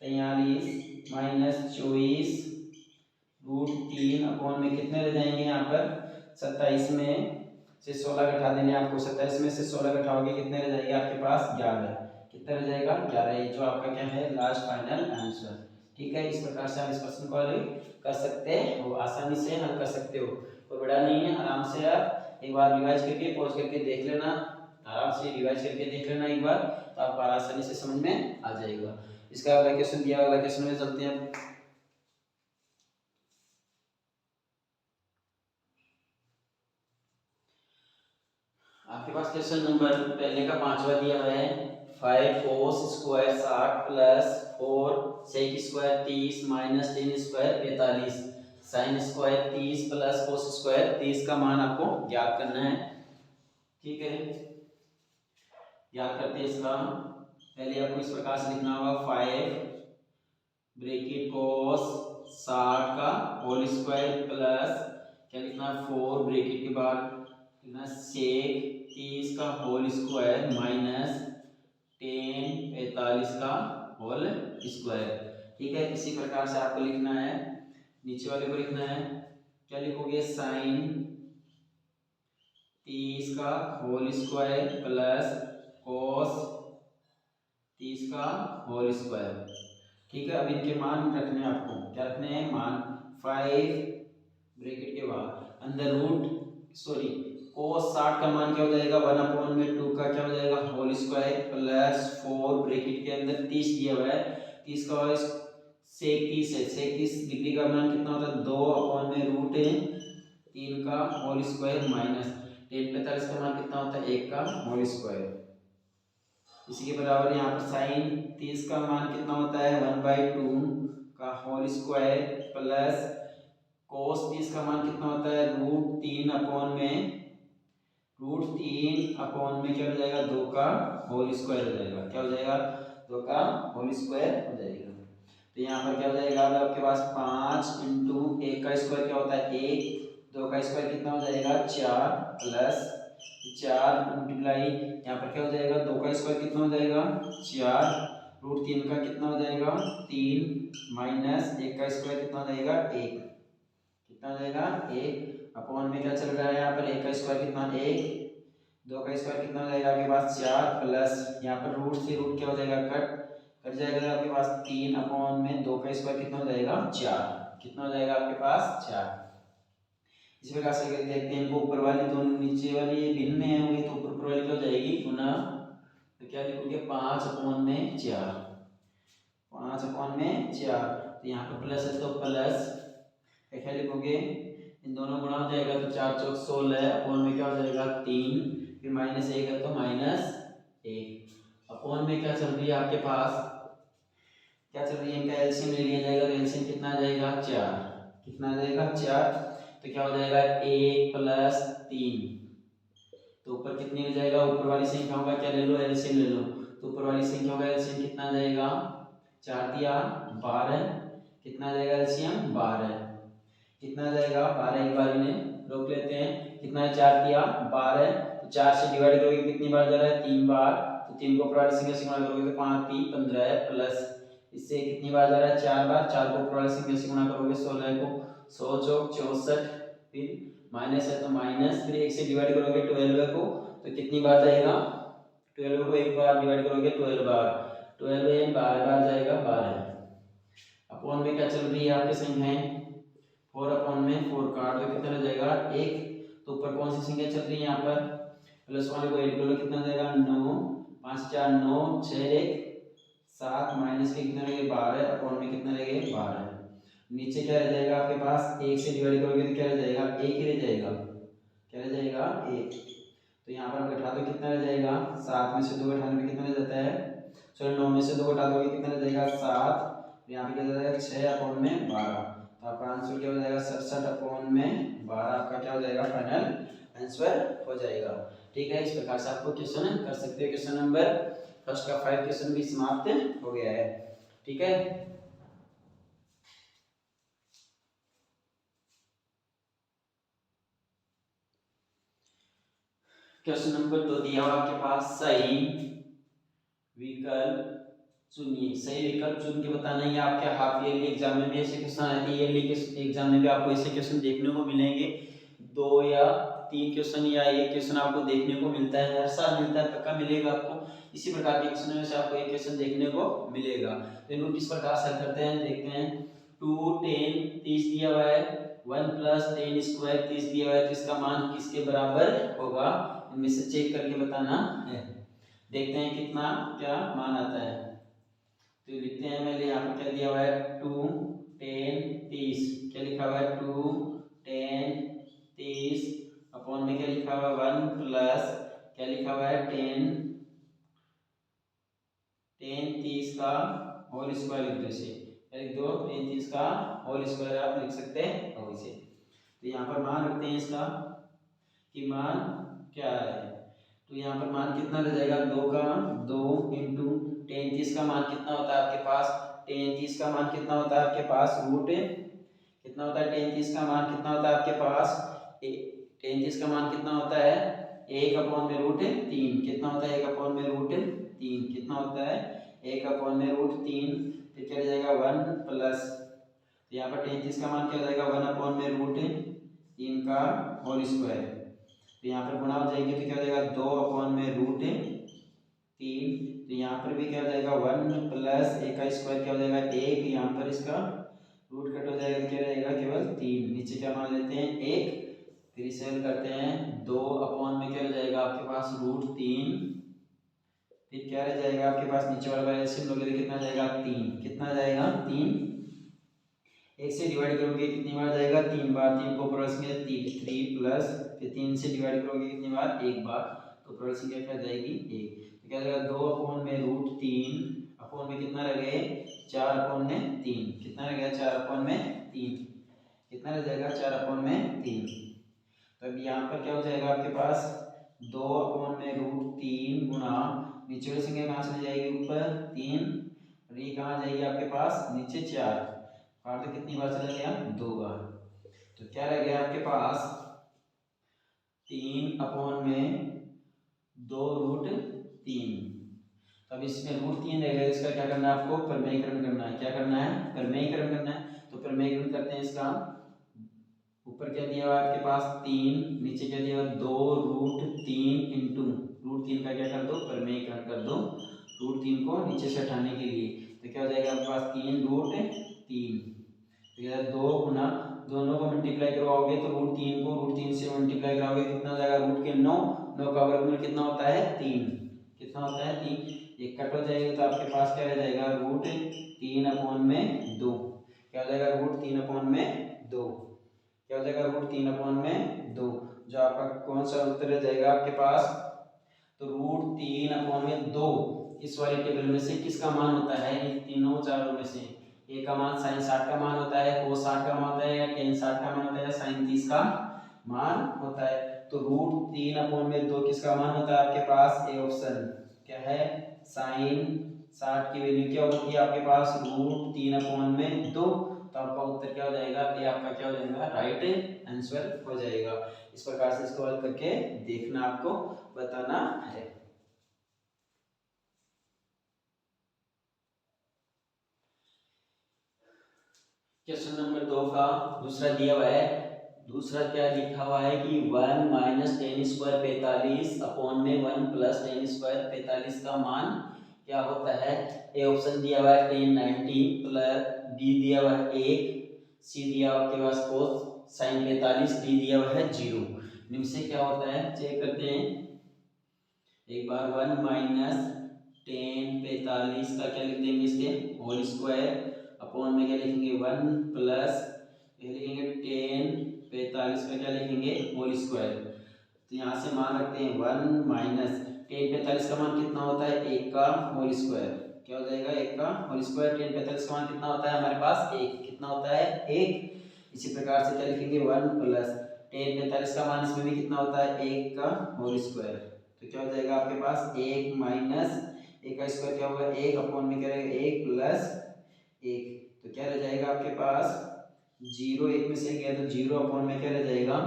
43 माइनस 24 √3 अपॉन में कितने रह जाएंगे यहाँ पर 27 में से 16 घटा देंगे आपको, 27 में से 16 घटाओगे कितने रह जाएंगे आपके पास 11, कितना रह जाएगा 11, ये जो आपका क्या है लास्ट फाइनल आंसर। ठीक है, इस प्रकार से आप इस प्रश्न को हल कर सकते हो, आसानी से हल कर सकते हो, कोई बड़ा नहीं है। आराम से आप एक बार रिवाइज करके पॉज करके देख लेना, आराम से रिवाइज करके देख लेना एक बार, तो आपको आसानी से समझ में आ जाएगा। इसका अगला क्वेश्चन दिया, अगला क्वेश्चन में चलते हैं। आपके पास क्वेश्चन नंबर पहले का 5वां दिया हुआ है 5 cos square 60 plus 4 sec square 30 minus 10 square 45 sin square 30 plus cos square 30 का मान आपको ज्ञात करना है। ठीक है, ज्ञात करते हैं इसका। पहले आपको इस प्रकार से लिखना होगा 5 ब्रैकेट cos 60 का होल स्क्वायर प्लस क्या लिखना है 4 ब्रैकेट के बाद लिखना sec 30 का होल स्क्वायर माइनस 10 45 का होल स्क्वायर। ठीक है, इसी प्रकार से आपको लिखना है, नीचे वाले को लिखना है। क्या लिखोगे, साइन 30 का होल स्क्वायर प्लस कॉस 30 का होल स्क्वायर। ठीक है, अब इनके मान रखने हैं आपको, क्या रखने हैं, मान। 5 ब्रैकेट के बाद अंदर रूट सॉरी cos 60 का मान क्या हो जाएगा, 1/2 का क्या हो जाएगा, होल स्क्वायर प्लस 4 ब्रैकेट के अंदर 30 दिया हुआ है, 30 का होल सेक 30 है, सेक 30 डिग्री का मान कितना होता है, 2/√3 का होल स्क्वायर माइनस 10 45 का मान कितना होता है, 1 का होल स्क्वायर। इसी के बराबर यहाँ पर साइन 30 का मान कितना होता है, 1/2 का होल स्क्वायर प्लस कोस 30 का मान कितना होता है, √3 अपॉन में क्या हो जाएगा, 2 का होल स्क्वायर हो जाएगा। क्या हो जाएगा, 2 का होल स्क्वायर हो जाएगा। तो यहाँ पर क्या हो जाएगा, अब आपके पास 5 × 1 का स्क्वायर क्या होता है, 1, 2 का स्क्वायर कितना हो जाएगा, 4 प्लस 4 मल्टीप्लाई यहाँ पर क्या हो जाएगा, 2 का स्क्वायर कितना हो जाएगा, 4 √3 का कितना हो जाएगा, 3 माइनस 1 का स्क्वायर कितना हो जाएगा, 1, कितना हो जाएगा, 1 अपॉन में क्या चल रहा है यहाँ पर, 1 का स्क्वायर कितना, 1, 2 का स्क्वायर कितना हो जाएगा आपके पास, 4 प्लस यहाँ पर रूट से रूट क्या हो जाएगा, कट जाएगा आपके पास, 3 अपॉन में 2 का स्क्वायर कितना हो जाएगा, 4, कितना हो जाएगा आपके पास, 4। इस प्रकार से देखते हैं इनको, ऊपर वाली दोनों नीचे वाली भिन्न में होंगी तो ऊपर वाली क्या हो जाएगी, गुना, तो क्या लिखोगे, 5/4, 5/4। तो यहाँ पर प्लस है तो प्लस क्या लिखोगे, इन दोनों गुणा हो जाएगा तो 4 चौक 16 अपॉन में क्या हो जाएगा, 3, फिर माइनस 1 है तो -1 अपॉन में क्या चल रही है आपके पास, क्या चल रही है, इनका एलसीएम ले लिया जाएगा तो एलसीएम कितना आ जाएगा, 4, कितना आ जाएगा, 4। तो क्या हो जाएगा, 1 + 3, तो ऊपर कितनी हो जाएगा, ऊपर वाली संख्याओं का क्या ले लो, एलसीएम ले लो। तो ऊपर वाली संख्याओं का एलसीएम कितना आ जाएगा, 4 दिया 12, कितना आ जाएगा एलसीएम, 12, कितना आ जाएगा, 12 एक बार इन्हें रोक लेते हैं, कितना है, 4 दिया 12, तो 4 से डिवाइड करोगे कितनी बार जा रहा है, 3 बार, तो 3 को ऊपर वाली संख्या से गुणा करोगे तो 5 3 15 है, प्लस इससे कितनी बार जा रहा है, 4 बार, 4 को ऊपर वाली संख्या से गुणा करोगे 16 को 100 चौक 64, फिर माइनस है तो माइनस, फिर 1 से डिवाइड करोगे 12 को तो कितनी बार जाएगा, 12 को एक बार डिवाइड करोगे 12 बार, 12 12 बार जाएगा 12। अपॉन में क्या चल रही है आपकी संख्याएं, 4/4 काट दो कितना रह जाएगा, 1, तो ऊपर कौन सी संख्या चल रही है यहाँ पर, प्लस वाले को ऐड कर लो कितना जाएगा, 9, 5 4 9 6 1 7 माइनस के कितना रहेगा, 12 अपॉन में कितना रहेगा, 12। नीचे क्या रह जाएगा आपके पास, 1 से डिवाइड करोगे तो क्या रह जाएगा, 1 ही रह जाएगा, क्या रह जाएगा, 1। तो यहाँ पर घटा दो कितना रह जाएगा, 7 में से 2 घटाने में कितना रह जाता है, चलो 9 में से 2 घटा दोगे कितना रह जाएगा, 7, यहाँ पे क्या रह जाएगा, 6/12। तो आपका आंसर क्या हो जाएगा, 67/12 आपका क्या हो जाएगा, फाइनल आंसर हो जाएगा। ठीक है, इस प्रकार से आपको क्वेश्चन कर सकते हो। क्वेश्चन नंबर फर्स्ट का 5 क्वेश्चन भी समाप्त हो गया है। ठीक है, क्वेश्चन नंबर 2 दिया हुआ आपके पास, सही विकल्प चुनिए। सही विकल्प चुन के बताना है। आपके हाफ ईयरली एग्जाम में भी ऐसे क्वेश्चन आए थे, ईयरली के एग्जाम में भी आपको ऐसे क्वेश्चन देखने को मिलेंगे। 2 या 3 क्वेश्चन या 1 क्वेश्चन आपको देखने को मिलता है, हर साल मिलता है, पक्का मिलेगा आपको। इसी प्रकार के क्वेश्चन में से आपको एक क्वेश्चन देखने को मिलेगा। तो इनको किस प्रकार से करते हैं देखते हैं। 2 10 30 दिया हुआ है, 1 + 10 स्क्वायर 30 दिया हुआ है, तो इसका मान किसके बराबर होगा, इनमें से चेक करके बताना है। देखते हैं कितना क्या मान आता है। तो लिखते हैं, मैंने यहाँ पर क्या दिया हुआ है, 2 10 30, क्या लिखा हुआ है, 2 10 30 अपॉन में क्या लिखा हुआ है, 1 प्लस क्या लिखा हुआ है, 10 30 का होल स्क्वायर लिख दो इसे, लिख दो 10 30 का होल स्क्वायर आप लिख सकते हो इसे। तो यहाँ पर मान रखते हैं इसका कि मान क्या है, तो यहाँ पर मान कितना रह जाएगा, 2 का 2 × 10 30 का मान कितना होता है आपके पास, 10 30 का मान कितना होता है आपके पास, रूट कितना होता है, 10 30 का मान कितना होता है आपके पास, 10 30 का मान कितना होता है, एक अपॉन में रूट 3 कितना होता है, एक अपॉन में रूट 3 कितना होता है, एक अपॉन में रूट 3। फिर क्या जाएगा 1 प्लस, तो यहाँ पर 33 का मान क्या हो जाएगा 1 अपॉन में रूट 3 का होल स्क्वायर। तो यहाँ पर गुणा हो जाएगी तो क्या हो जाएगा 2 अपॉन में रूट 3। तो यहाँ पर भी क्या हो जाएगा 1 प्लस 1 का स्क्वायर क्या हो जाएगा 1, यहाँ पर इसका रूट कट हो जाएगा तो क्या रहेगा केवल 3, नीचे क्या मान लेते हैं 1। फिर इसे हल करते हैं 2 अपॉन में क्या हो जाएगा आपके पास रूट 3। फिर क्या रह जाएगा आपके पास नीचे वाला एलसीएम लोगे तो कितना जाएगा 3, कितना जाएगा 3। 1 से डिवाइड करोगे कितनी बार जाएगा 3 बार, 3 को ऊपर संख्या 3 प्लस, फिर 3 से डिवाइड करोगे कितनी बार 1 बार, तो ऊपर संख्या क्या जाएगी 1। तो क्या जाएगा 2 अपॉन में रूट 3 अपॉन में कितना रह गए 4 अपॉन में 3, कितना रह गया 4 अपॉन में 3, कितना रह जाएगा 4 अपॉन में 3। तो अब यहाँ पर क्या हो जाएगा आपके पास 2 अपॉन में रूट 3 गुणा नीचे वाली संख्या कहाँ चली जाएगी ऊपर 3, और ये कहाँ जाएगी आपके पास नीचे 4, और तो कितनी बार चला गया 2 बार। तो क्या रह गया आपके पास 3 अपॉन में 2 रूट 3। अब इसमें रूट 3 रहेगा, इसका क्या करना है आपको प्रमेयीकरण करना है, क्या करना है प्रमेयीकरण करना है। तो प्रमेयीकरण करते हैं इसका, ऊपर क्या दिया हुआ है आपके पास 3, नीचे क्या दिया हुआ 2 रूट 3 इंटू रूट 3 का क्या कर दो प्रमेयीकरण कर दो, रूट 3 को नीचे से हटाने के लिए। तो क्या हो जाएगा आपके पास 3 रूट 3, तो क्या 2 गुना दोनों को मल्टीप्लाई करवाओगे तो रूट 3 को रूट 3 से मल्टीप्लाई कराओगे कितना जाएगा रूट के 9, 9 का वर्गमूल कितना होता है 3, कितना होता है 3, ये कट हो जाएगा तो आपके पास क्या रह जाएगा रूट 3 अपॉन में 2, क्या हो जाएगा रूट 3 अपॉन में 2, क्या हो जाएगा रूट 3 अपॉन में 2, जो आपका कौन सा उत्तर रह जाएगा आपके पास, तो रूट 3 अपॉन में 2 इस वाली टेबल में से किसका मान होता है, इन तीनों चारों में से ए का मान sin 60 का मान होता है, cos 60 का मान होता है, या tan 60 का मान होता है, या sin 30 का मान होता है। तो रूट 3 अपॉन में 2 किसका मान होता है आपके पास, ए ऑप्शन क्या है sin 60 की वैल्यू क्या होती है आपके पास रूट 3 अपॉन में 2, तो आपका उत्तर क्या हो जाएगा, ये आपका क्या हो जाएगा राइट आंसर हो जाएगा। इस प्रकार से इसको हल करके देखना आपको बताना है। क्वेश्चन नंबर 2 का दूसरा दिया हुआ है, दूसरा क्या लिखा हुआ है कि 1 माइनस टेन स्क्वायर 45 अपॉन में 1 प्लस टेन स्क्वायर 45 का मान क्या होता है। ए ऑप्शन दिया हुआ है टेन 90 प्लस, बी दिया हुआ है 1, सी दिया हुआ आपके पास कोस साइन 45, डी दिया हुआ है 0। इनमें से क्या होता है चेक करते हैं एक बार। 1 माइनस टेन 45 का क्या लिख देंगे इसके होल स्क्वायर अपॉन में क्या लिखेंगे 1 प्लस क्या लिखेंगे टेन 45 का क्या लिखेंगे होल स्क्वायर। तो यहाँ से मान रखते हैं 1 माइनस टेन 45 का मान कितना होता है 1 का होल स्क्वायर, क्या हो जाएगा 1 का होल स्क्वायर। टेन 45 का मान कितना होता है हमारे पास 1, कितना होता है 1। इसी प्रकार से क्या लिखेंगे 1 प्लस टेन 45 का मान इसमें भी कितना होता है 1 का होल स्क्वायर। तो क्या हो जाएगा आपके पास 1 माइनस 1 का स्क्वायर क्या होगा 1 अपॉन में क्या रहेगा 1 प्लस 1, तो क्या रह जाएगा आपके पास 0, 1 में से गया तो 0 अपॉन में क्या रह जाएगा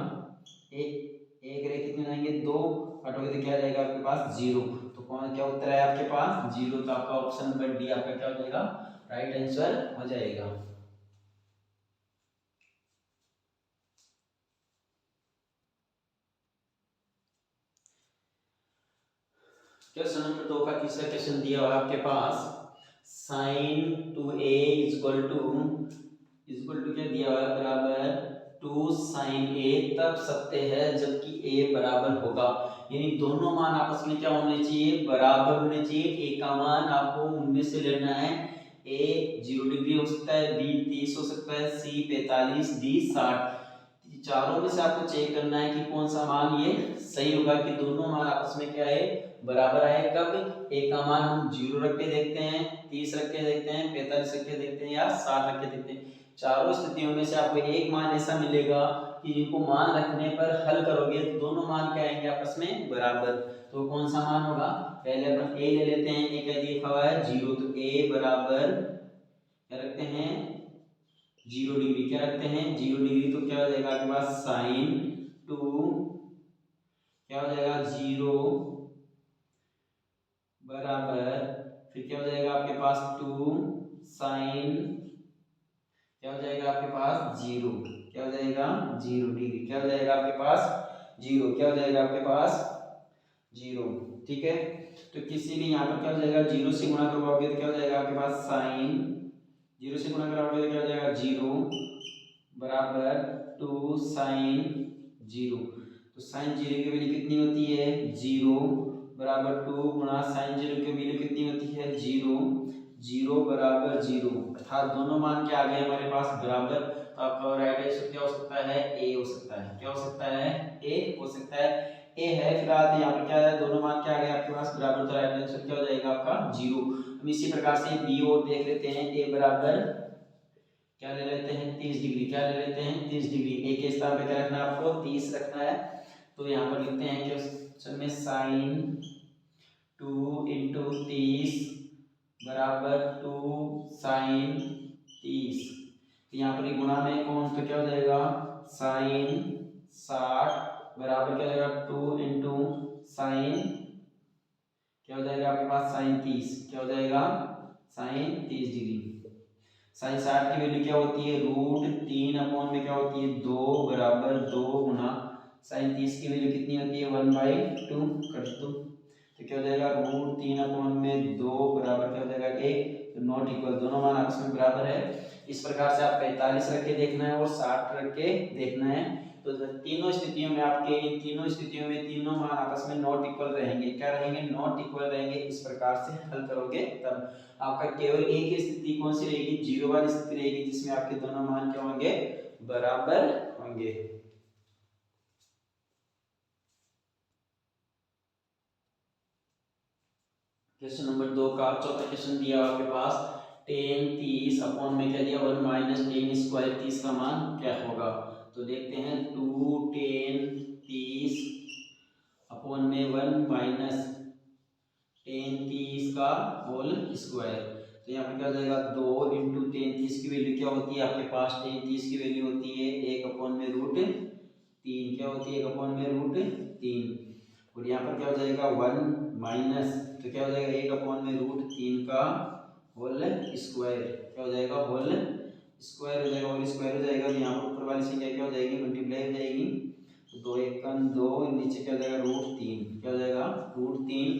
1 रहे कितने रहेंगे 2, कटोगे तो क्या रहेगा आपके पास 0। तो कौन क्या उत्तर है आपके पास 0, तो आपका ऑप्शन नंबर डी आपका क्या हो जाएगा राइट आंसर हो जाएगा। क्वेश्चन नंबर 2 का तीसरा क्वेश्चन दिया हुआ आपके पास sin 2a इक्वल टू क्या दिया हुआ है बराबर 2 sin a तब सत्य है जबकि a बराबर होगा, यानी दोनों मान आपस में क्या होने चाहिए बराबर होने चाहिए। a का मान आपको उनमें से लेना है, a 0 डिग्री हो सकता है, b 30 हो सकता है, c 45, d 60। चारों में से आपको चेक करना है कि कौन सा मान ये सही होगा कि दोनों मान आपस में क्या है बराबर आए। कब एक का मान हम 0 रख के देखते हैं, 30 रख के देखते हैं, 45 रख के देखते हैं, या 60 रख के देखते हैं। चारों स्थितियों में से आपको एक मान ऐसा मिलेगा कि जिनको मान रखने पर हल करोगे तो दोनों मान क्या आएंगे आपस में बराबर। तो कौन सा मान होगा, पहले अपन a ले लेते हैं, a क्या लिखा हुआ है 0, तो a बराबर क्या रखते हैं 0 डिग्री, क्या रखते हैं 0 डिग्री, तो क्या हो जाएगा आपके पास साइन 2 क्या हो जाएगा 0 बराबर, फिर क्या हो जाएगा आपके पास 2 साइन, क्या हो जाएगा आपके पास 0, क्या हो जाएगा 0 डिग्री, क्या हो जाएगा आपके पास 0, क्या हो जाएगा आपके पास 0। ठीक है, तो किसी भी यहाँ पर क्या हो जाएगा 0 से गुणा करवाओगे तो क्या हो जाएगा आपके पास साइन, 0 से गुणा कराओगे तो क्या हो जाएगा 0 बराबर 2 साइन 0। तो साइन 0 की वैल्यू कितनी होती है 0 बराबर 2 गुणा साइन 0 की वैल्यू कितनी होती है 0, 0 बराबर 0, अर्थात दोनों मान क्या आ गए हमारे पास बराबर। तो आपका राइट आंसर क्या हो सकता है ए हो सकता है, क्या हो सकता है ए हो सकता है, ए है फिलहाल। तो यहाँ पर क्या है दोनों मान क्या आ गए आपके पास बराबर, तो राइट आंसर क्या हो जाएगा आपका 0। हम इसी प्रकार से बी और देख लेते हैं, ए बराबर क्या ले लेते हैं 30 डिग्री, क्या ले लेते हैं 30 डिग्री, ए के स्थान पे क्या रखना है आपको 30 रखना है। तो यहाँ पर लिखते हैं क्वेश्चन में साइन 2 इंटू 30 बराबर 2 साइन 30। तो यहाँ पर गुणा में कौन, तो क्या हो जाएगा साइन 60 बराबर क्या हो जाएगा 2 इंटू साइन, क्या हो जाएगा आपके पास साइन 30, क्या हो जाएगा साइन 30 डिग्री। साइन 60 की वैल्यू क्या होती है √3 अपॉन में क्या होती है 2 बराबर 2 गुना साइन 30 की वैल्यू कितनी होती है 1/2 कर दो, तो क्या हो जाएगा √3 अपॉन में 2 बराबर क्या हो जाएगा 1, तो नॉट इक्वल, दोनों मान आपस में बराबर है। इस प्रकार से आप 45 रख के देखना है और 60 रख के देखना है। तो तीनों स्थितियों में आपके, इन तीनों स्थितियों में तीनों मान आपस में नॉट इक्वल रहेंगे, क्या रहेंगे नॉट इक्वल रहेंगे। इस प्रकार से हल करोगे तब आपका केवल एक ही स्थिति कौन सी रहेगी 0 वाली स्थिति रहेगी, जिसमें आपके दोनों मान क्या होंगे बराबर होंगे। क्वेश्चन नंबर 2 का चौथा क्वेश्चन दिया आपके पास, tan 30 अपॉन में क्या दिया 1 माइनस tan स्क्वायर 30 का मान क्या होगा। तो देखते हैं 2 tan 30 अपॉन में 1 माइनस tan 30 का होल स्क्वायर। तो यहाँ पे क्या हो जाएगा 2 इंटू tan 30 की वैल्यू क्या होती है आपके पास, tan 30 की वैल्यू होती है 1 अपॉन में √3, क्या होती है 1 अपॉन में √3। और यहाँ पर क्या हो जाएगा 1 माइनस, तो क्या हो जाएगा 1 अपॉन में √3 का होल स्क्वायर, क्या हो जाएगा होल स्क्वायर हो जाएगा, होल स्क्वायर हो जाएगा। यहाँ पर ऊपर वाली संख्या क्या हो जाएगी मल्टीप्लाई हो जाएगी, तो 2 1 2, नीचे क्या हो जाएगा √3, क्या हो जाएगा √3।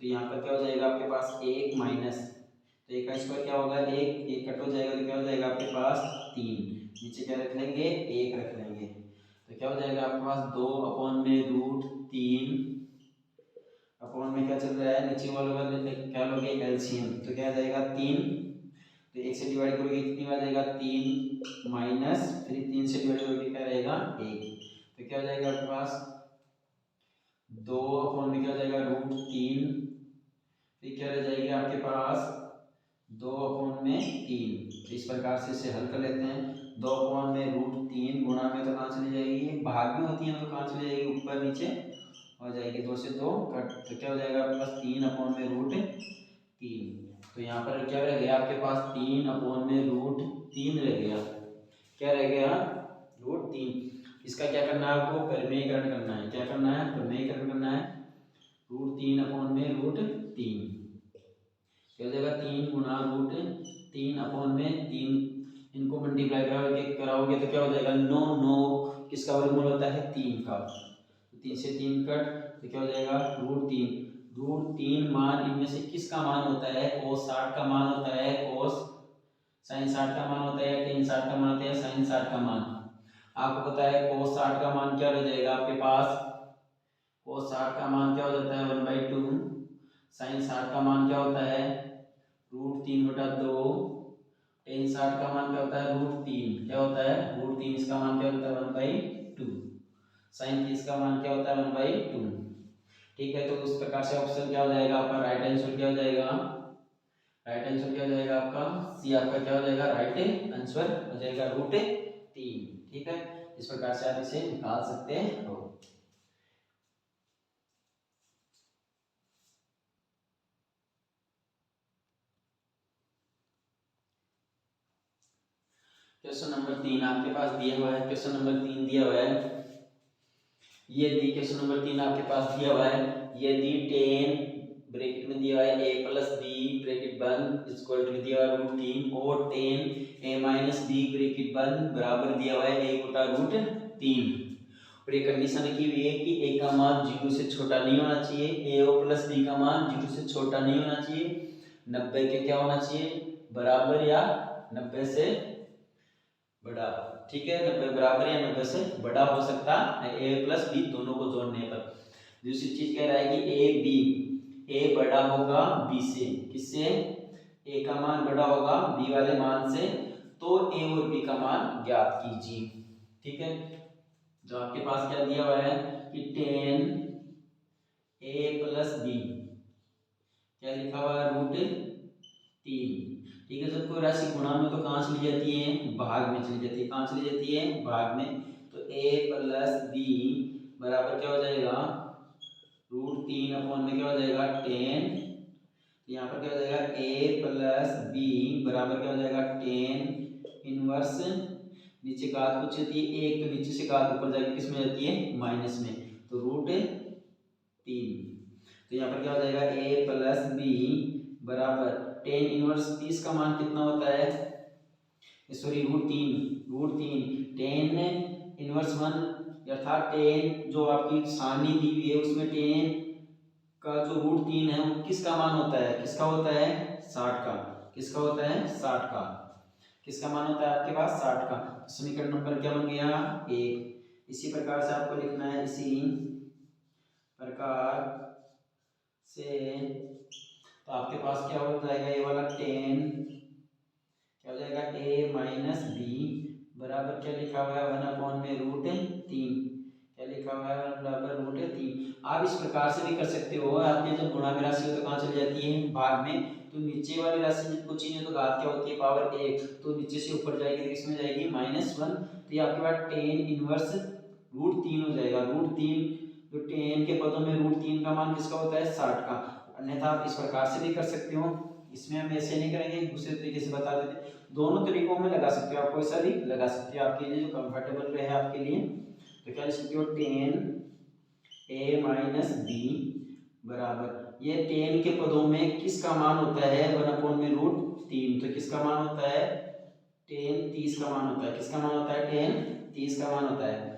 तो यहाँ पर क्या हो जाएगा आपके पास 1 माइनस, तो 1 का स्क्वायर क्या होगा 1, 1 कट हो जाएगा तो क्या हो जाएगा आपके पास 3, नीचे क्या रख लेंगे 1 रख लेंगे। तो क्या हो जाएगा आपके पास 2 अपॉन में √3 अपॉन में क्या चल रहा है नीचे वालों का क्या लोगे एलसीएम, तो क्या आ जाएगा 3, तो 1 से डिवाइड करोगे कितनी आ जाएगा 3 माइनस, फिर 3 से डिवाइड करोगे क्या रहेगा 1, तो क्या हो जाएगा आपके पास 2 अपॉन में क्या हो जाएगा √3, फिर क्या रह जाएगी आपके पास 2 अपॉन में 3। तो इस प्रकार से इसे हल कर लेते हैं। 2 अपॉन में √3 गुणा में तो कहाँ चली जाएगी भाग में होती है, तो कहाँ चली जाएगी ऊपर नीचे हो जाएगी, 2 से 2 कट, तो क्या हो जाएगा आपके पास 3 अपॉन में √3। तो यहाँ पर क्या रह गया आपके पास 3 अपॉन में √3 रह गया, क्या रह गया √3। इसका क्या करना है आपको परिमेयकरण करना है, क्या करना है परिमेयकरण करना है, √3 अपॉन में √3 क्या हो जाएगा 3 गुणा √3 अपॉन में 3, इनको मल्टीप्लाई कराओगे तो क्या हो जाएगा 9, 9 किसका वर्गमूल होता है 3 का, तो 3 से 3 कट, तो क्या हो जाएगा √3 मान इनमें से किसका मान होता है cos 60 का मान होता है, cos sin 60 का मान होता है, tan 60 का मान होता है, sin 60 का मान। आपको पता है cos 60 का मान क्या हो जाएगा आपके पास, cos 60 का मान क्या हो जाता है 1/2, sin 60 का मान क्या होता है √3/2, tan 60 का मान क्या होता है √3, क्या होता है √3, इसका मान क्या होता है 1/2, sin 30 का मान क्या होता है 1/2। ठीक है, तो उस प्रकार से ऑप्शन क्या हो जाएगा आपका राइट आंसर क्या हो जाएगा, राइट आंसर क्या हो जाएगा आपका सी, आपका क्या हो जाएगा राइट आंसर हो जाएगा √3। ठीक है, इस प्रकार से आप इसे निकाल सकते हो। क्वेश्चन नंबर 3 आपके पास दिया हुआ है, क्वेश्चन नंबर 3 दिया हुआ है, यदि क्वेश्चन नंबर 3 आपके पास दिया हुआ है, यदि 10 ब्रैकेट में दिया है a प्लस b ब्रैकेट बंद इक्वल टू दिया है √3 और 10 a माइनस b ब्रैकेट बंद बराबर दिया हुआ है 1 बटा √3 और ये कंडीशन की हुई है कि a का मान 0 से छोटा नहीं होना चाहिए, a प्लस b का मान 0 से छोटा नहीं होना चाहिए, 90 के क्या होना चाहिए बराबर या 90 से बड़ा। ठीक है, 90 बराबर या 90 से बड़ा हो सकता है a प्लस b दोनों को जोड़ने पर। दूसरी चीज कह रहा है कि a बड़ा होगा b से, किससे a का मान बड़ा होगा b वाले मान से, तो a और b का मान ज्ञात कीजिए। ठीक है, तो आपके पास क्या दिया हुआ है कि 10 a प्लस b क्या लिखा हुआ है √3। ठीक है, जब कोई राशि गुणा में तो कहाँ चली जाती है भाग में चली जाती है, कहाँ चली जाती है भाग में, तो a प्लस b बराबर क्या हो जाएगा √3 अपॉन में क्या हो जाएगा 10, यहाँ पर क्या हो जाएगा a प्लस b बराबर क्या हो जाएगा 10 इनवर्स, नीचे घात कुछ होती है एक, तो नीचे से घात ऊपर जाके किस में जाती है माइनस में, तो √3। तो यहाँ पर क्या हो जाएगा a प्लस b बराबर 10 इनवर्स 30 का मान कितना होता है, सॉरी √3 10 इनवर्स 1 अर्थात 10 जो आपकी सारणी दी हुई है उसमें 10 का जो √3 है वो किसका मान होता है, किसका होता है 60 का, किसका होता है 60 का, किसका मान होता है आपके पास 60 का। तो समीकरण नंबर क्या बन गया 1। इसी प्रकार से आपको लिखना है, इसी प्रकार से, तो आपके पास क्या हो जाएगा ये वाला 10 क्या हो जाएगा a माइनस b बराबर क्या लिखा हुआ है 1 अपॉन में √3, क्या लिखा हुआ है बराबर √3। आप इस प्रकार से भी कर सकते हो, आपके जब गुणा में राशि हो तो कहाँ चली जाती है भाग में, तो नीचे वाली राशि जब कुछ ही नहीं तो घात क्या होती है पावर 1, तो नीचे से ऊपर जाएगी तो इसमें जाएगी -1, तो ये आपके पास 10 इनवर्स √3 हो जाएगा। √3 तो 10 के पदों में √3 का मान किसका होता है 60 का। अन्यथा आप इस प्रकार से भी कर सकते हो, इसमें हम ऐसे नहीं करेंगे, दूसरे तरीके से बता देते, दोनों तरीकों में लगा सकते हो, आप कोई सा भी लगा सकते हो आपके लिए जो कंफर्टेबल रहे आपके लिए। तो क्या लिख सकते हो 10 a माइनस b बराबर, ये 10 के पदों में किसका मान होता है 1 अपॉन में √3, तो किसका मान होता है 10 30 का मान होता है, किसका मान होता है 10 30 का मान होता है।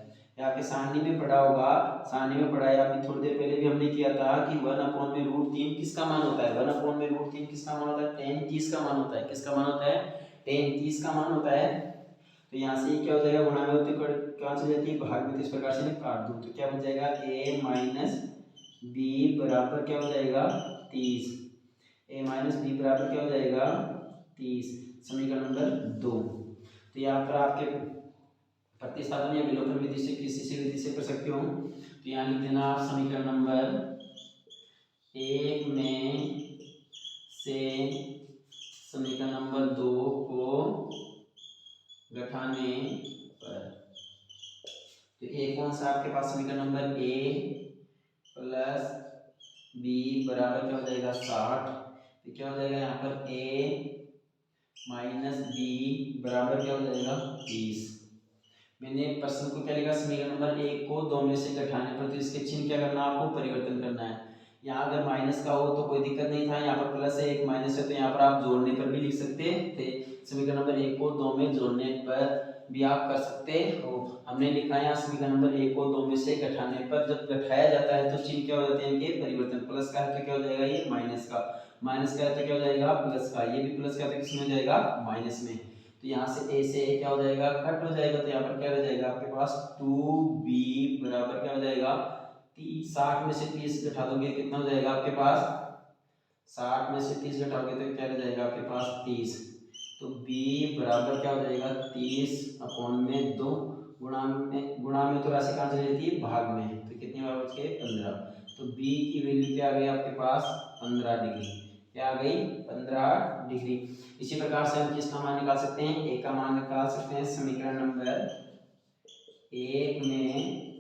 आपके सारणी में पढ़ा होगा, सारणी में पढ़ा है अभी थोड़ी देर पहले भी हमने किया था कि 1 अपॉन में √3 किसका मान होता है, 1 अपॉन में √3 किसका मान होता है 10 30 का मान होता है, किसका मान होता है 10 30 का मान होता है। तो यहाँ से क्या हो जाएगा गुणा में होती है कहाँ चली जाती है भाग में, तो इस प्रकार से काट दूँ तो क्या बन जाएगा a माइनस b बराबर क्या हो जाएगा 30, a माइनस b बराबर क्या हो जाएगा 30, समीकरण नंबर 2। तो यहाँ पर आपके प्रतिस्थापन या विलोपन विधि से किसी से विधि से कर सकते हो, तो यहाँ लिख देना आप समीकरण नंबर 1 में से समीकरण नंबर 2 को घटाने पर, तो ए कौन सा आपके पास समीकरण नंबर a प्लस b बराबर क्या हो जाएगा 60, तो क्या हो जाएगा यहाँ पर a माइनस b बराबर क्या हो जाएगा 30। मैंने प्रश्न को क्या लिखा समीकरण नंबर 1 को 2 में से घटाने पर, तो इसके चिन्ह क्या करना है आपको परिवर्तन करना है। यहाँ अगर माइनस का हो तो कोई दिक्कत नहीं था, यहाँ पर प्लस है एक माइनस है, तो यहाँ पर आप जोड़ने पर भी लिख सकते थे, समीकरण नंबर 1 को 2 में जोड़ने पर भी आप कर सकते हो। हमने लिखा है यहाँ समीकरण नंबर 1 को 2 में से घटाने पर, जब घटाया जाता है तो चिन्ह क्या हो जाते हैं इनके परिवर्तन, प्लस का है तो क्या हो जाएगा ये माइनस का, माइनस का है तो क्या हो जाएगा प्लस का, ये भी प्लस का है तो किसमें हो जाएगा माइनस में। तो यहाँ से a से a क्या हो जाएगा कट हो जाएगा, तो यहाँ पर क्या रह जाएगा आपके पास 2b बराबर क्या हो जाएगा 60 में से 30 घटा दोगे कितना हो जाएगा आपके पास, 60 में से 30 घटाओगे तो क्या रह जाएगा आपके पास 30, तो b बराबर क्या हो जाएगा 30 अपॉन में 2, गुणा में तो राशि कहाँ चली जाती है भाग में, तो कितनी बार बच गए 15, तो b की वैल्यू क्या आ गई आपके पास 15 डिग्री, क्या आ गई 15 डिग्री। इसी प्रकार से हम किसका मान निकाल सकते हैं a का मान निकाल सकते हैं समीकरण नंबर 1 में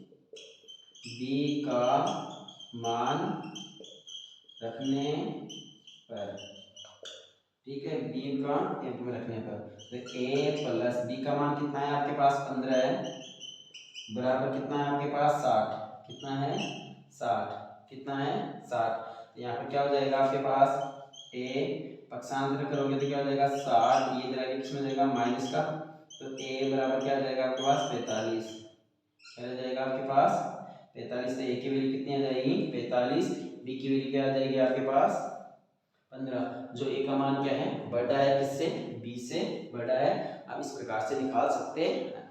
b का मान रखने पर, ठीक है b का एक में रखने पर, तो a प्लस b का मान कितना है आपके पास 15 है बराबर कितना है आपके पास 60, कितना है 60, कितना है 60। तो यहाँ पर क्या हो जाएगा आपके पास a, पक्षांतर करोगे तो क्या हो जाएगा 60, ये इधर किस में जाएगा माइनस का, तो a बराबर क्या हो जाएगा आपके पास 45, क्या हो जाएगा आपके पास 45। तो a की वैल्यू कितनी आ जाएगी 45, b की वैल्यू क्या आ जाएगी आपके पास 15। जो a का मान क्या है बड़ा है किससे, b से बड़ा है। आप इस प्रकार से निकाल सकते हैं।